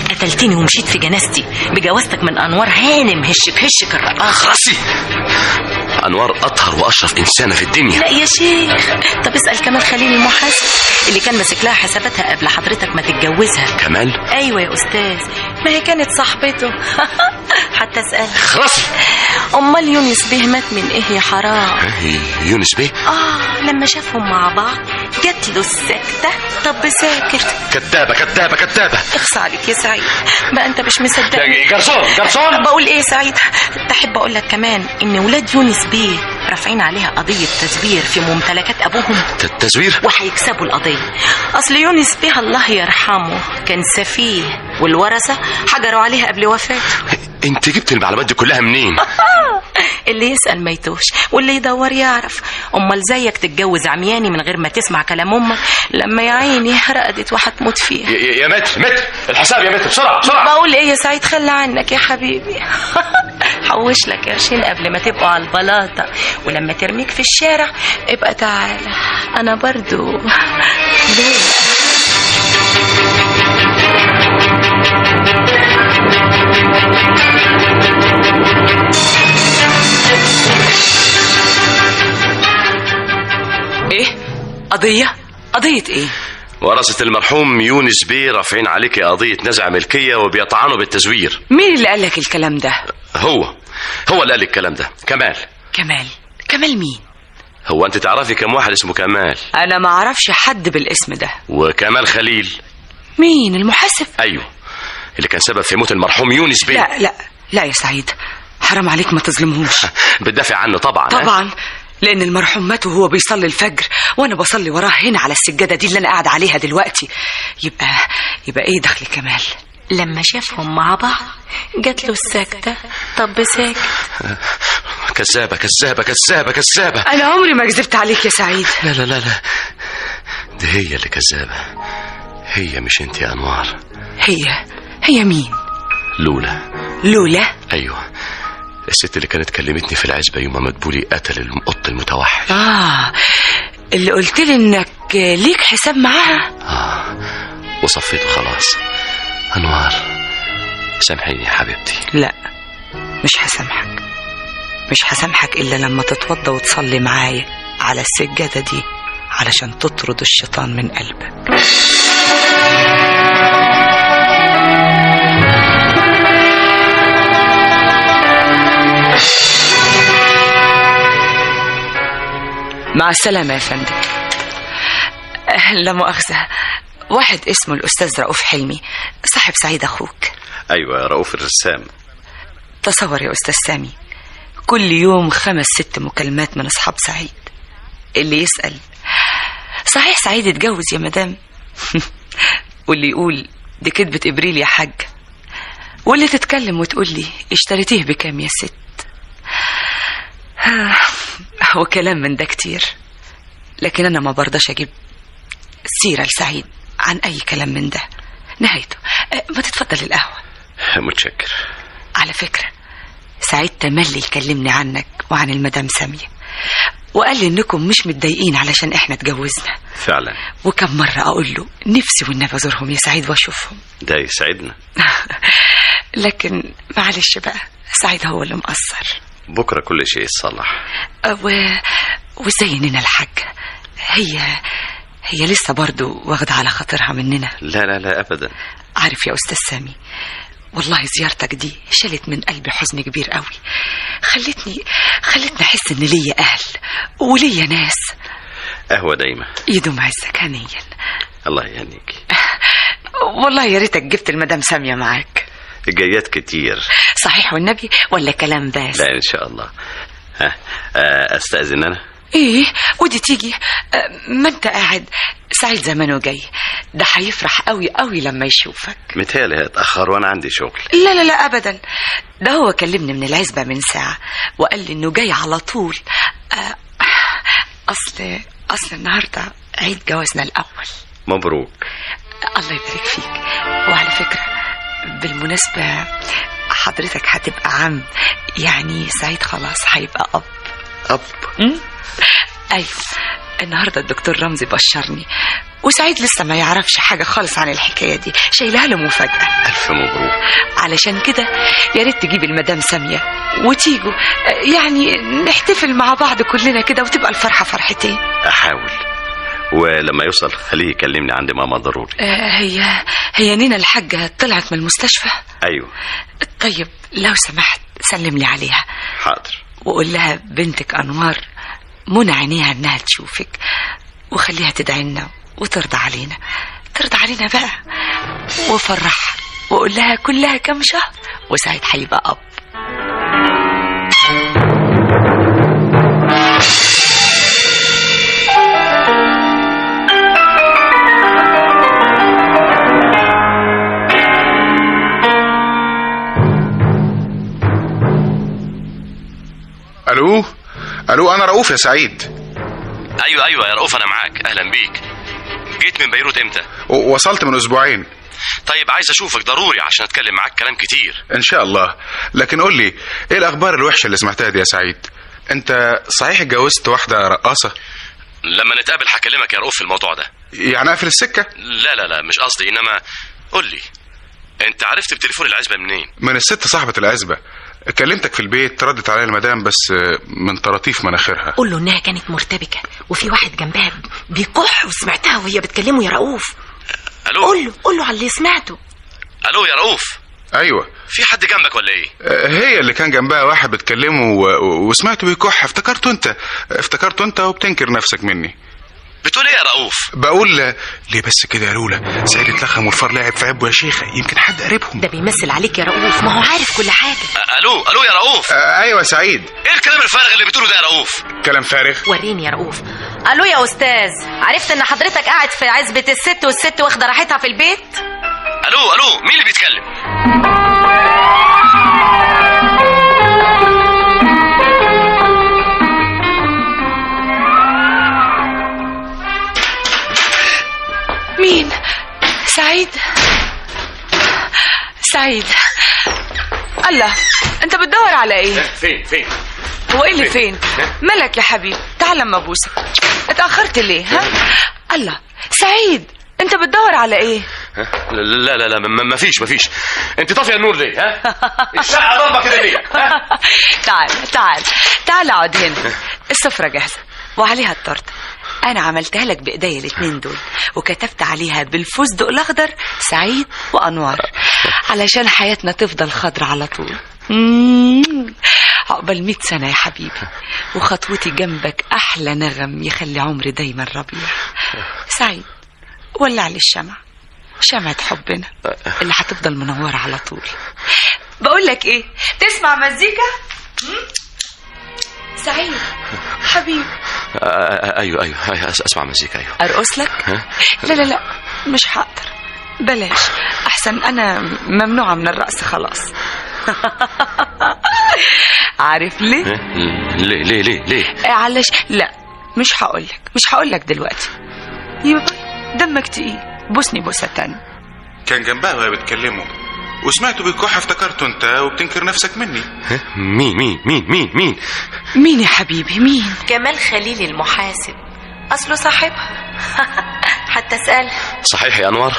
قتلتني ومشيت في جنازتي بجوازتك من انوار هانم هشك الرقاصة. خلاصي انوار اطهر واشرف انسانة في الدنيا. لا يا شيخ، طب اسأل كمال خليل المحاسب اللي كان ماسك لها حساباتها قبل حضرتك ما تتجوزها. كمال؟ ايوه يا استاذ، ما هي كانت صاحبته. حتى اسال. خلاص. امال يونس بيه مات من ايه يا حرام؟ يونس بيه لما شافهم مع بعض جات له السكته. طب ساكت. كدابه كدابه كدابه. اخص عليك يا سعيد بقى، انت مش مصدقني. جرسون بقول ايه يا سعيد؟ تحب اقول لك كمان ان ولاد يونس بيه رافعين عليها قضيه تزوير في ممتلكات ابوهم. تزوير؟ وهيكسبوا القضيه. اصل يونس بيه الله يرحمه كان سفيه، والورثه حجروا عليها قبل وفاته. انت جبت المعلومات دي كلها منين؟ اللي يسأل ما يتوش، واللي يدور يعرف. امال زيك تتجوز عمياني من غير ما تسمع كلام امك لما يا عيني رقدت وهتموت فيها. يا متر الحساب يا متر، بسرعه بسرعه. بقول ايه يا سعيد؟ خلى عنك يا حبيبي. حوش لك قرشين قبل ما تبقوا على البلاطه، ولما ترميك في الشارع ابقى تعالى انا برضو ايه؟ قضية ايه؟ ورثة المرحوم يونس بيه رافعين عليك قضية نزع ملكية وبيطعنوا بالتزوير. مين اللي قالك الكلام ده؟ هو اللي قال الكلام ده. كمال مين؟ هو انت تعرفي كم واحد اسمه كمال؟ انا ما اعرفش حد بالاسم ده. وكمال خليل مين؟ المحاسب؟ ايوه، اللي كان سبب في موت المرحوم يونس بيه. لا يا سعيد، حرام عليك ما تظلمهوش. بتدافع عنه طبعا. لأن المرحوم مات وهو بيصلي الفجر، وأنا بصلي وراه هنا على السجادة دي اللي أنا قاعد عليها دلوقتي. يبقى إيه دخل كمال؟ لما شافهم مع بعض جات له السكتة. طب ساكت. كذابة كذابة كذابة كذابة. أنا عمري ما كذبت عليك يا سعيد. لا دي هي اللي كذابة. هي مش انت يا أنوار. هي مين؟ لولا؟ أيوة، الست اللي كانت كلمتني في العزبة يوم ما مدبولي قتل القط المتوحش. اللي قلت لي انك ليك حساب معاها. وصفيته خلاص. أنوار سامحيني يا حبيبتي. لا، مش هسامحك إلا لما تتوضى وتصلي معايا على السجادة دي علشان تطرد الشيطان من قلبك. مع السلامة يا فندم. لا مؤاخذة، واحد اسمه الأستاذ رؤوف حلمي صاحب سعيد أخوك. أيوة، رؤوف الرسام. تصور يا أستاذ سامي، كل يوم 5-6 مكالمات من أصحاب سعيد. اللي يسأل صحيح سعيد اتجوز يا مدام؟ واللي يقول دي كدبة إبريل يا حاج، واللي تتكلم وتقول لي اشتريتيه بكام يا ست. وكلام من ده كتير، لكن أنا ما برضاش أجيب سيرة لسعيد عن أي كلام من ده. نهايته ما تتفضل القهوة. متشكر. على فكرة سعيد تملي يكلمني عنك وعن المدام سامية، وقال لي إنكم مش متضايقين علشان إحنا اتجوزنا. فعلا. وكم مرة أقول له نفسي والنبي أزورهم يا سعيد وأشوفهم. ده يسعدنا. لكن معلش بقى، سعيد هو اللي مقصر. بكرة كل شيء يتصلح. وازاي نينا الحاجة؟ هي لسه برضو واخدة على خاطرها مننا. لا أبدا. عارف يا أستاذ سامي، والله زيارتك دي شالت من قلبي حزن كبير قوي. خلتني أحس إن ليا أهل وليا ناس. قهوة دايما. يدوم عزك هنيا. الله يهنيك. والله يا ريتك جبت المدام سامية معاك. الجايات كتير. صحيح والنبي ولا كلام بس؟ لا إن شاء الله. أستأذن أنا؟ إيه ودي تيجي؟ ما أنت قاعد. سعيد زمانه جاي، ده هيفرح قوي قوي لما يشوفك. متهيألي هتأخر وأنا عندي شغل. لا أبدا، ده هو كلمني من العزبة من ساعة وقال لي إنه جاي على طول. أصل النهاردة عيد جوازنا الأول. مبروك. الله يبارك فيك. وعلى فكرة بالمناسبة حضرتك هتبقى عم، يعني سعيد خلاص هيبقى أب. أيوة، النهاردة الدكتور رمزي بشرني، وسعيد لسه ما يعرفش حاجة خالص عن الحكاية دي، شايلها له مفاجأة. ألف مبروك. علشان كده يا ريت تجيب المدام سامية وتيجوا، يعني نحتفل مع بعض كلنا كده وتبقى الفرحة فرحتين. أحاول، ولما يوصل خليه يكلمني عند ماما ضروري. هي نينا الحاجة طلعت من المستشفى؟ أيوة. طيب لو سمحت سلم لي عليها. حاضر. وقول لها بنتك أنوار منى عينيها إنها تشوفك، وخليها تدعي لنا وترضى علينا، ترضى علينا بقى، وفرحها وقول لها كلها كم شهر وسعيد هيبقى أب. الو انا رؤوف يا سعيد. ايوه يا رؤوف انا معاك، اهلا بيك. جيت من بيروت امتى؟ وصلت من اسبوعين. طيب عايز اشوفك ضروري عشان اتكلم معاك كلام كتير. ان شاء الله. لكن قول لي ايه الاخبار الوحشه اللي سمعتها دي يا سعيد؟ انت صحيح اتجوزت واحده رقاصه؟ لما نتقابل هكلمك يا رؤوف في الموضوع ده. يعني اقفل السكه؟ لا مش قصدي، انما قول لي انت عرفت بتليفون العزبه منين؟ من الست صاحبه العزبه. كلمتك في البيت، ردت عليا المدام بس من طراطيف مناخيرها. قول له انها كانت مرتبكه وفي واحد جنبها بيكح وسمعتها وهي بتكلمه يا رؤوف. الو. قول له على اللي سمعته. الو يا رؤوف. ايوه. في حد جنبك ولا ايه؟ هي اللي كان جنبها واحد بتكلمه وسمعته بيكح، افتكرته انت وبتنكر نفسك مني. بتقول ايه يا رؤوف؟ بقول ليه بس كده يا لولا؟ سعيد اتلخم والفار لعب في عبه يا شيخه، يمكن حد قريبهم. ده بيمثل عليك يا رؤوف، ما هو عارف كل حاجه. الو يا رؤوف. ايوه يا سعيد. ايه الكلام الفارغ اللي بتقوله ده يا رؤوف؟ كلام فارغ؟ وريني يا رؤوف. الو يا استاذ، عرفت ان حضرتك قاعد في عزبه الست والست واخده راحتها في البيت؟ الو مين اللي بيتكلم؟ مين؟ سعيد. الله، انت بتدور على ايه؟ فين؟ هو ايه اللي فين؟ مالك يا حبيبي؟ تعال اما ابوسك. اتاخرت ليه؟ ها؟ الله، سعيد انت بتدور على ايه؟ لا مفيش. انت طافيه النور ليه؟ ها؟ الشقه ضلمه كده ليه؟ تعال اقعد هنا. السفره جاهزه وعليها التورته، انا عملتها لك بايديا الاتنين دول، وكتبت عليها بالفستق الاخضر سعيد وانوار، علشان حياتنا تفضل خضرة على طول. عقبال 100 سنة يا حبيبي، وخطوتي جنبك احلى نغم يخلي عمري دايما ربيع. سعيد، ولع لي شمعة حبنا اللي هتفضل منورة على طول. بقول لك ايه، تسمع مزيكا؟ سعيد حبيبي. ايوه اسمع مزيكا. ايوه ارقص لك؟ لا مش هقدر، بلاش احسن، انا ممنوعه من الرقص خلاص. عارف ليه؟ ليه علش لا مش هقول لك دلوقتي. يبقى دمك تقيل، بوسني بوسه تانية. كان جنبها وهي بتكلمه وسمعته بيكح، افتكرته انت وبتنكر نفسك مني. مين يا حبيبي؟ مين؟ جمال خليل المحاسب، اصله صاحبها. حتى اسألها. صحيح يا انوار؟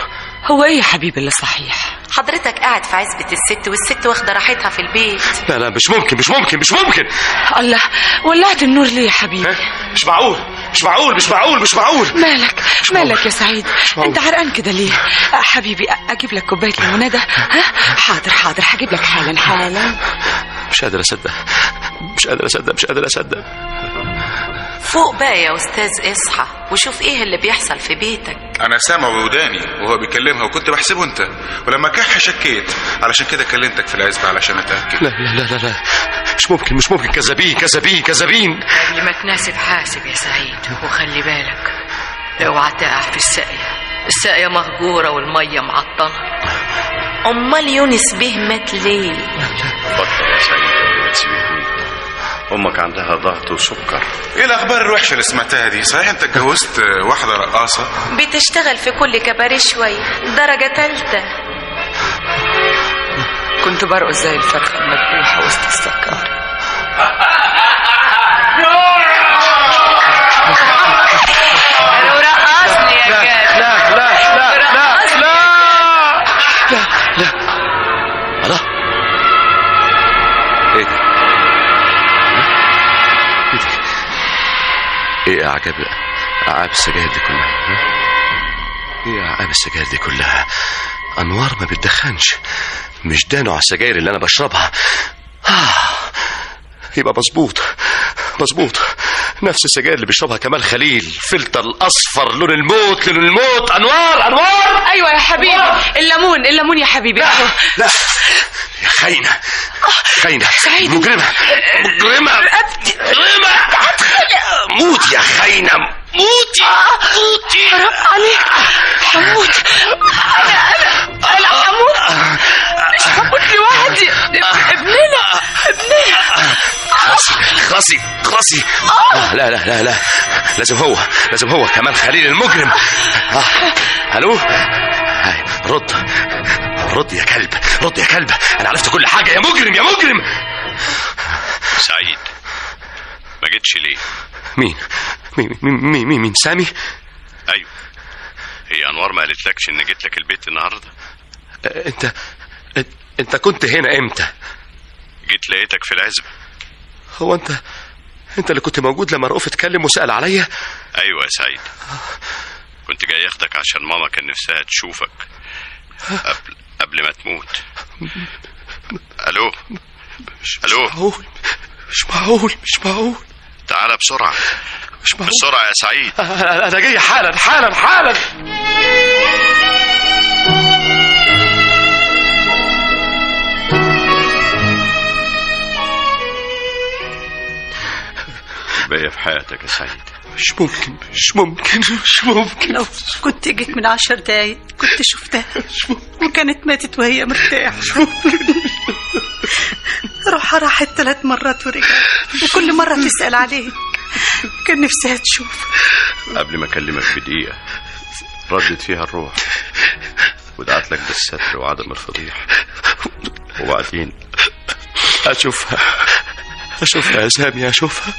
هو ايه يا حبيبي اللي صحيح؟ حضرتك قاعد في عزبة الست والست واخده راحتها في البيت. لا مش ممكن. الله، ولعت النور ليه يا حبيبي؟ مش معقول. مالك يا سعيد؟ انت عرقان كده ليه؟ حبيبي اجيب لك كوبايه ليموناده؟ ها؟ حاضر هجيب لك حالا. مش قادر اصدق. فوق بقى يا استاذ، اصحى وشوف ايه اللي بيحصل في بيتك. انا سامع بوداني وهو بيكلمها وكنت بحسبه انت، ولما كح شكيت، علشان كده كلمتك في العزبة علشان اتاكد. لا مش ممكن. كذابين. قبل ما تناسب حاسب يا سعيد، وخلي بالك اوعى تقع في الساقية مهجورة والمية معطلة. امال يونس بيه مات ليه؟ بطل يا سعيد، امك عندها ضغط وسكر. ايه الاخبار الوحشه اللي سمعتها دي؟ صحيح انت اتجوزت واحده رقاصه؟ بتشتغل في كل كباريه شويه، درجه 3. كنت برقص زي الفرخه المذبوحه وسط السكر. رقصني يا جاد. لا الله، ايه ده؟ ايه اعجاب السجاير دي كلها؟ انوار ما بتدخنش، مش ده نوع السجاير اللي انا بشربها. يبقى مظبوط نفس السجاير اللي بيشربها كمال خليل، فلتر الاصفر، لون الموت. انوار. ايوه يا حبيبي، الليمون يا حبيبي. لا يا خاينة مجرمة موت يا خاينة، موتي. حرام عليك، هموت انا هموت، مش هموت لوحدي، ابننا خلاصي. لا لازم هو كمال خليل المجرم. الو، رد يا كلب، انا عرفت كل حاجة يا مجرم. سعيد، ما جيتش ليه؟ مين سامي؟ ايوه، هي انوار ما قالتلكش ان جيت لك البيت النهارده؟ انت كنت هنا امتى؟ جيت لقيتك في العزبة. هو انت اللي كنت موجود لما رؤوف اتكلم وسأل عليا؟ ايوه يا سعيد، كنت جاي اخدك عشان ماما كان نفسها تشوفك قبل ما تموت. الو. مش معقول. تعال بسرعة. بسرعة يا سعيد. انا جاي حالا. بقى في حياتك يا سعيد. مش ممكن. لو كنت جيت من 10 دقايق كنت شفتها وكانت ماتت وهي مرتاحة. روحها راحت 3 مرات ورجعت، وكل مرة تسأل عليه، كان نفسها تشوف. قبل ما اكلمك بدقيقة ردت فيها الروح ودعت لك بالستر وعدم الفضيحة، وبعدين اشوفها يا سامي، اشوفها.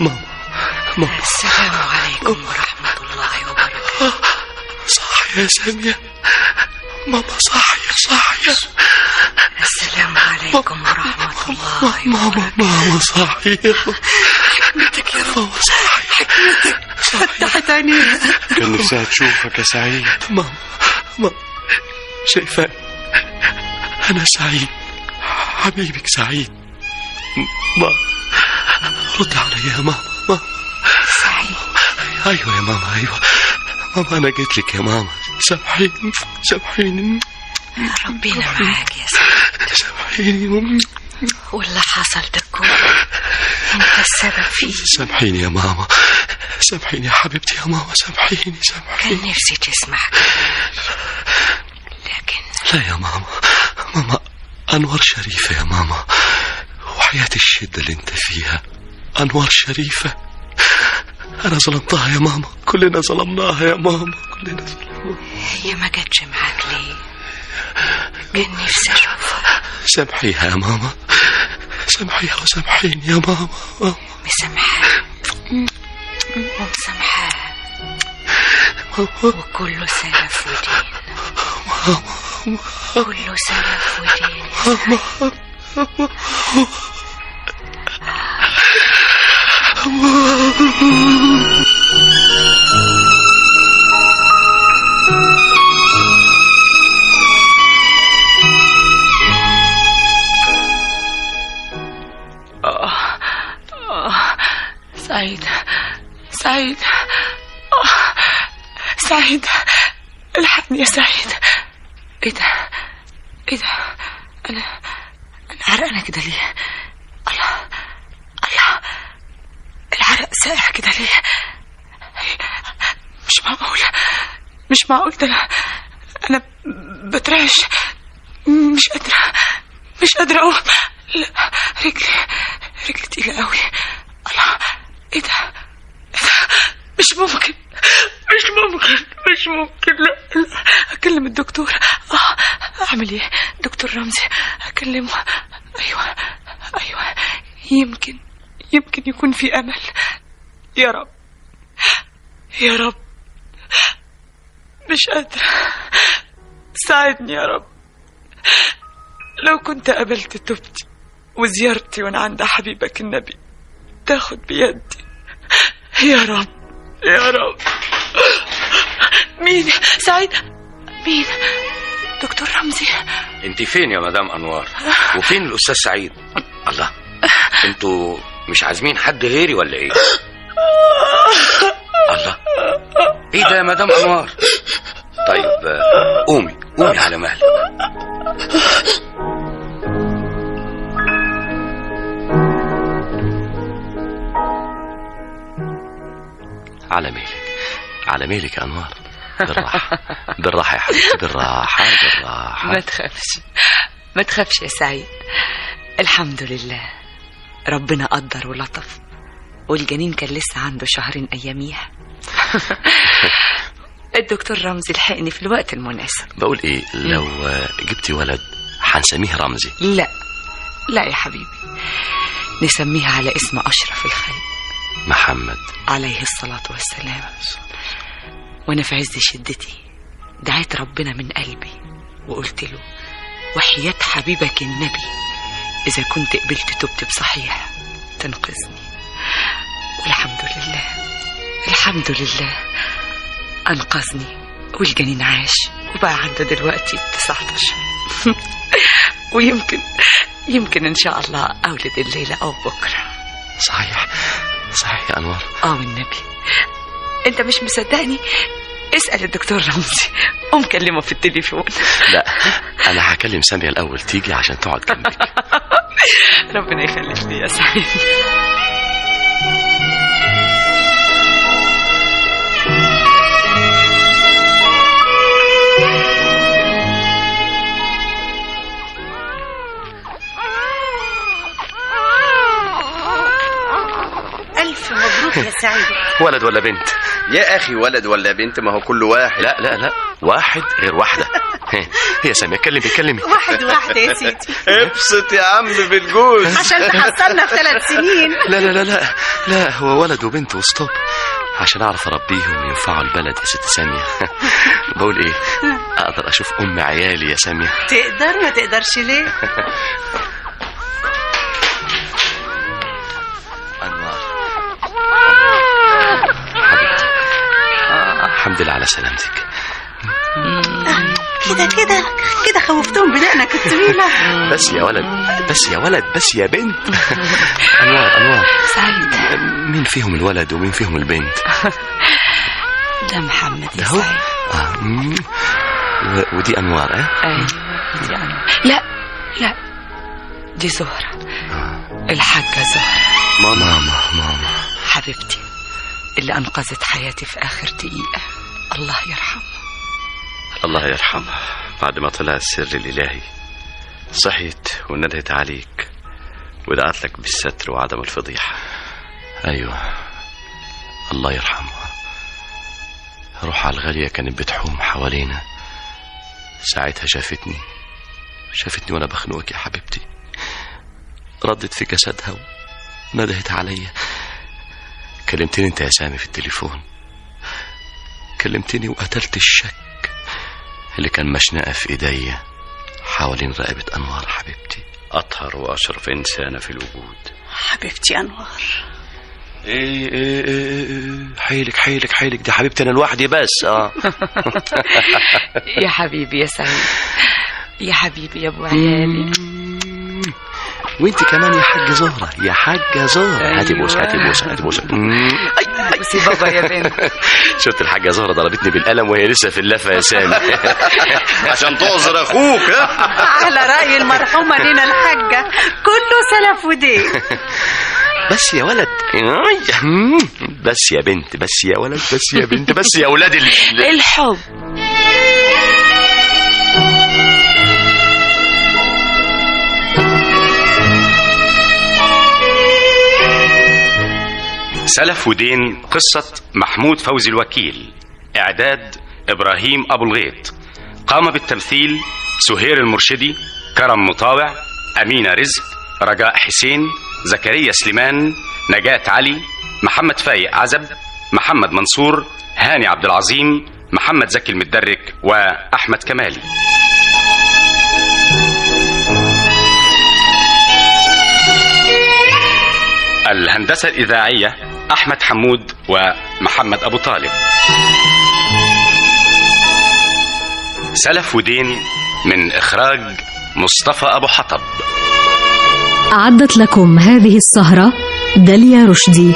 ماما. السلام عليكم ورحمة الله وبركاته. صاحية يا سامية، ماما صاحية. السلام عليكم ورحمة الله وبركاته. ماما صاحية. حكمتك يا رب، حكمتك فتحت عينيها. كان نفسها تشوفك يا سعيد. ماما شايفة أنا سعيد، حبيبك سعيد. ماما رد علي يا ماما. سعيد. أيوة يا ماما، أيوة ماما، أنا جيت لك يا ماما. سامحيني. ربنا معاك يا سعيد. سامحيني. واللي حصل ده كله انت السبب فيه. سامحيني يا ماما، سامحيني يا حبيبتي يا ماما، سامحيني. كان نفسي تسمع لكن لا يا ماما، أنوار شريفة يا ماما، وحياة الشدة اللي انت فيها أنوار شريفة. أنا ظلمتها يا ماما، كلنا ظلمناها يا ماما، كلنا ظلمناها. هي ما جاتش معاك ليه؟ كان نفسي أشوفها. سامحيها يا ماما، سامحيها وسامحيني يا ماما. مسامحاها ومسامحاها، وكله سلف ودين. كله سلف ودين. سعيد، الحقني يا سعيد. ايه ده انا عرقانه كده ليه؟ الله، العرق ساقع كده ليه؟ مش معقول ده. انا بترعش، مش قادره اقوم. لا، رجلي تقيله قوي. الله، ايه ده؟ مش ممكن. لا، اكلم الدكتور. اعمل ايه؟ دكتور رمزي اكلمه. ايوه، يمكن يكون في امل. يا رب، مش ساعدني يا رب. لو كنت قبلت توبتي وزيارتي وانا عند حبيبك النبي تاخد بيدي يا رب يا رب. مين سعيد؟ مين؟ دكتور رمزي. انت فين يا مدام انوار؟ وفين الاستاذ سعيد؟ الله، انتوا مش عازمين حد غيري ولا ايه؟ الله، ايه ده يا مدام انوار؟ طيب قومي على مهلك. على مهلك يا انوار. بالراحه يا حبيبتي، بالراحه. ما تخافش يا سعيد. الحمد لله ربنا قدر ولطف، والجنين كان لسه عنده 2 شهر اياميها. الدكتور رمزي لحقني في الوقت المناسب. بقول ايه، لو جبتي ولد هنسميه رمزي؟ لا يا حبيبي، نسميها على اسم أشرف الخلق، محمد عليه الصلاة والسلام. وانا في عز شدتي دعيت ربنا من قلبي وقلت له وحياة حبيبك النبي إذا كنت قبلت توبتي بصحيح تنقذني. والحمد لله أنقذني، والجنين عاش وبقى عنده دلوقتي 19. ويمكن إن شاء الله أولد الليلة أو بكرة. صحيح يا أنوار. والنبي أنت مش مصدقني؟ اسأل الدكتور رمزي، قوم كلمه في التليفون. لا، أنا هكلم سامية الأول تيجي عشان تقعد جنبك. ربنا يخليك لي يا سعيد. ألف مبروك يا سعيد. ولد ولا بنت؟ يا أخي ولد ولا بنت، ما هو كل واحد. لا، واحد غير واحدة. هي سامية كلمي. واحد يا سيدي. ابسط يا عم بالجوز عشان تحصلنا في 3 سنين. لا، هو ولد وبنت وستوب عشان أعرف أربيهم وينفعوا البلد يا ست سامية. بقول إيه، أقدر أشوف أم عيالي يا سامية؟ تقدر، ما تقدرش ليه؟ الحمد لله على سلامتك. كده خوفتهم بدقنك الطويلة. بس يا ولد بس يا بنت. أنوار سعيد، مين فيهم الولد ومين فيهم البنت؟ ده محمد يا سعيد. ودي أنوار. أيوة دي أنوار. لا دي زهرة. الحاجة زهرة. ماما حبيبتي اللي أنقذت حياتي في آخر دقيقة. الله يرحمه. بعد ما طلع السر الإلهي صحيت وندهت عليك ودعت لك بالستر وعدم الفضيحة. أيوة الله يرحمه. روحها الغالية كانت بتحوم حوالينا، ساعتها شافتني وأنا بخنقك يا حبيبتي، ردت في جسدها وندهت عليا. كلمتني انت يا سامي في التليفون، كلمتني وقتلت الشك اللي كان مشنقة في ايديا حوالين رقبة أنوار حبيبتي، أطهر وأشرف إنسانة في الوجود. حبيبتي أنوار. ايه حيلك دي حبيبتي أنا لوحدي بس. يا حبيبي يا سعيد، يا حبيبي يا أبو عيالي. وانت كمان يا حاجة زهرة. أيوة. هاتي بوسة. بوسي بابا يا بنت. شفت الحاجة زهرة ضربتني بالقلم وهي لسه في اللفة يا سامي. عشان تعذر أخوك. على رأي المرحومة لنا الحاجة، كله سلف ودين. بس يا ولد، بس يا بنت، بس يا ولد، بس يا بنت، بس يا ولاد الحب. سلف ودين، قصة محمود فوزي الوكيل، إعداد إبراهيم أبو الغيط، قام بالتمثيل سهير المرشدي، كرم مطاوع، أمينة رزق، رجاء حسين، زكريا سليمان، نجاة علي، محمد فايق عزب، محمد منصور، هاني عبد العظيم، محمد زكي المدرك، وأحمد كمالي. الهندسة الإذاعية أحمد حمود ومحمد أبو طالب. سلف ودين من إخراج مصطفى أبو حطب. أعدت لكم هذه السهرة داليا رشدي.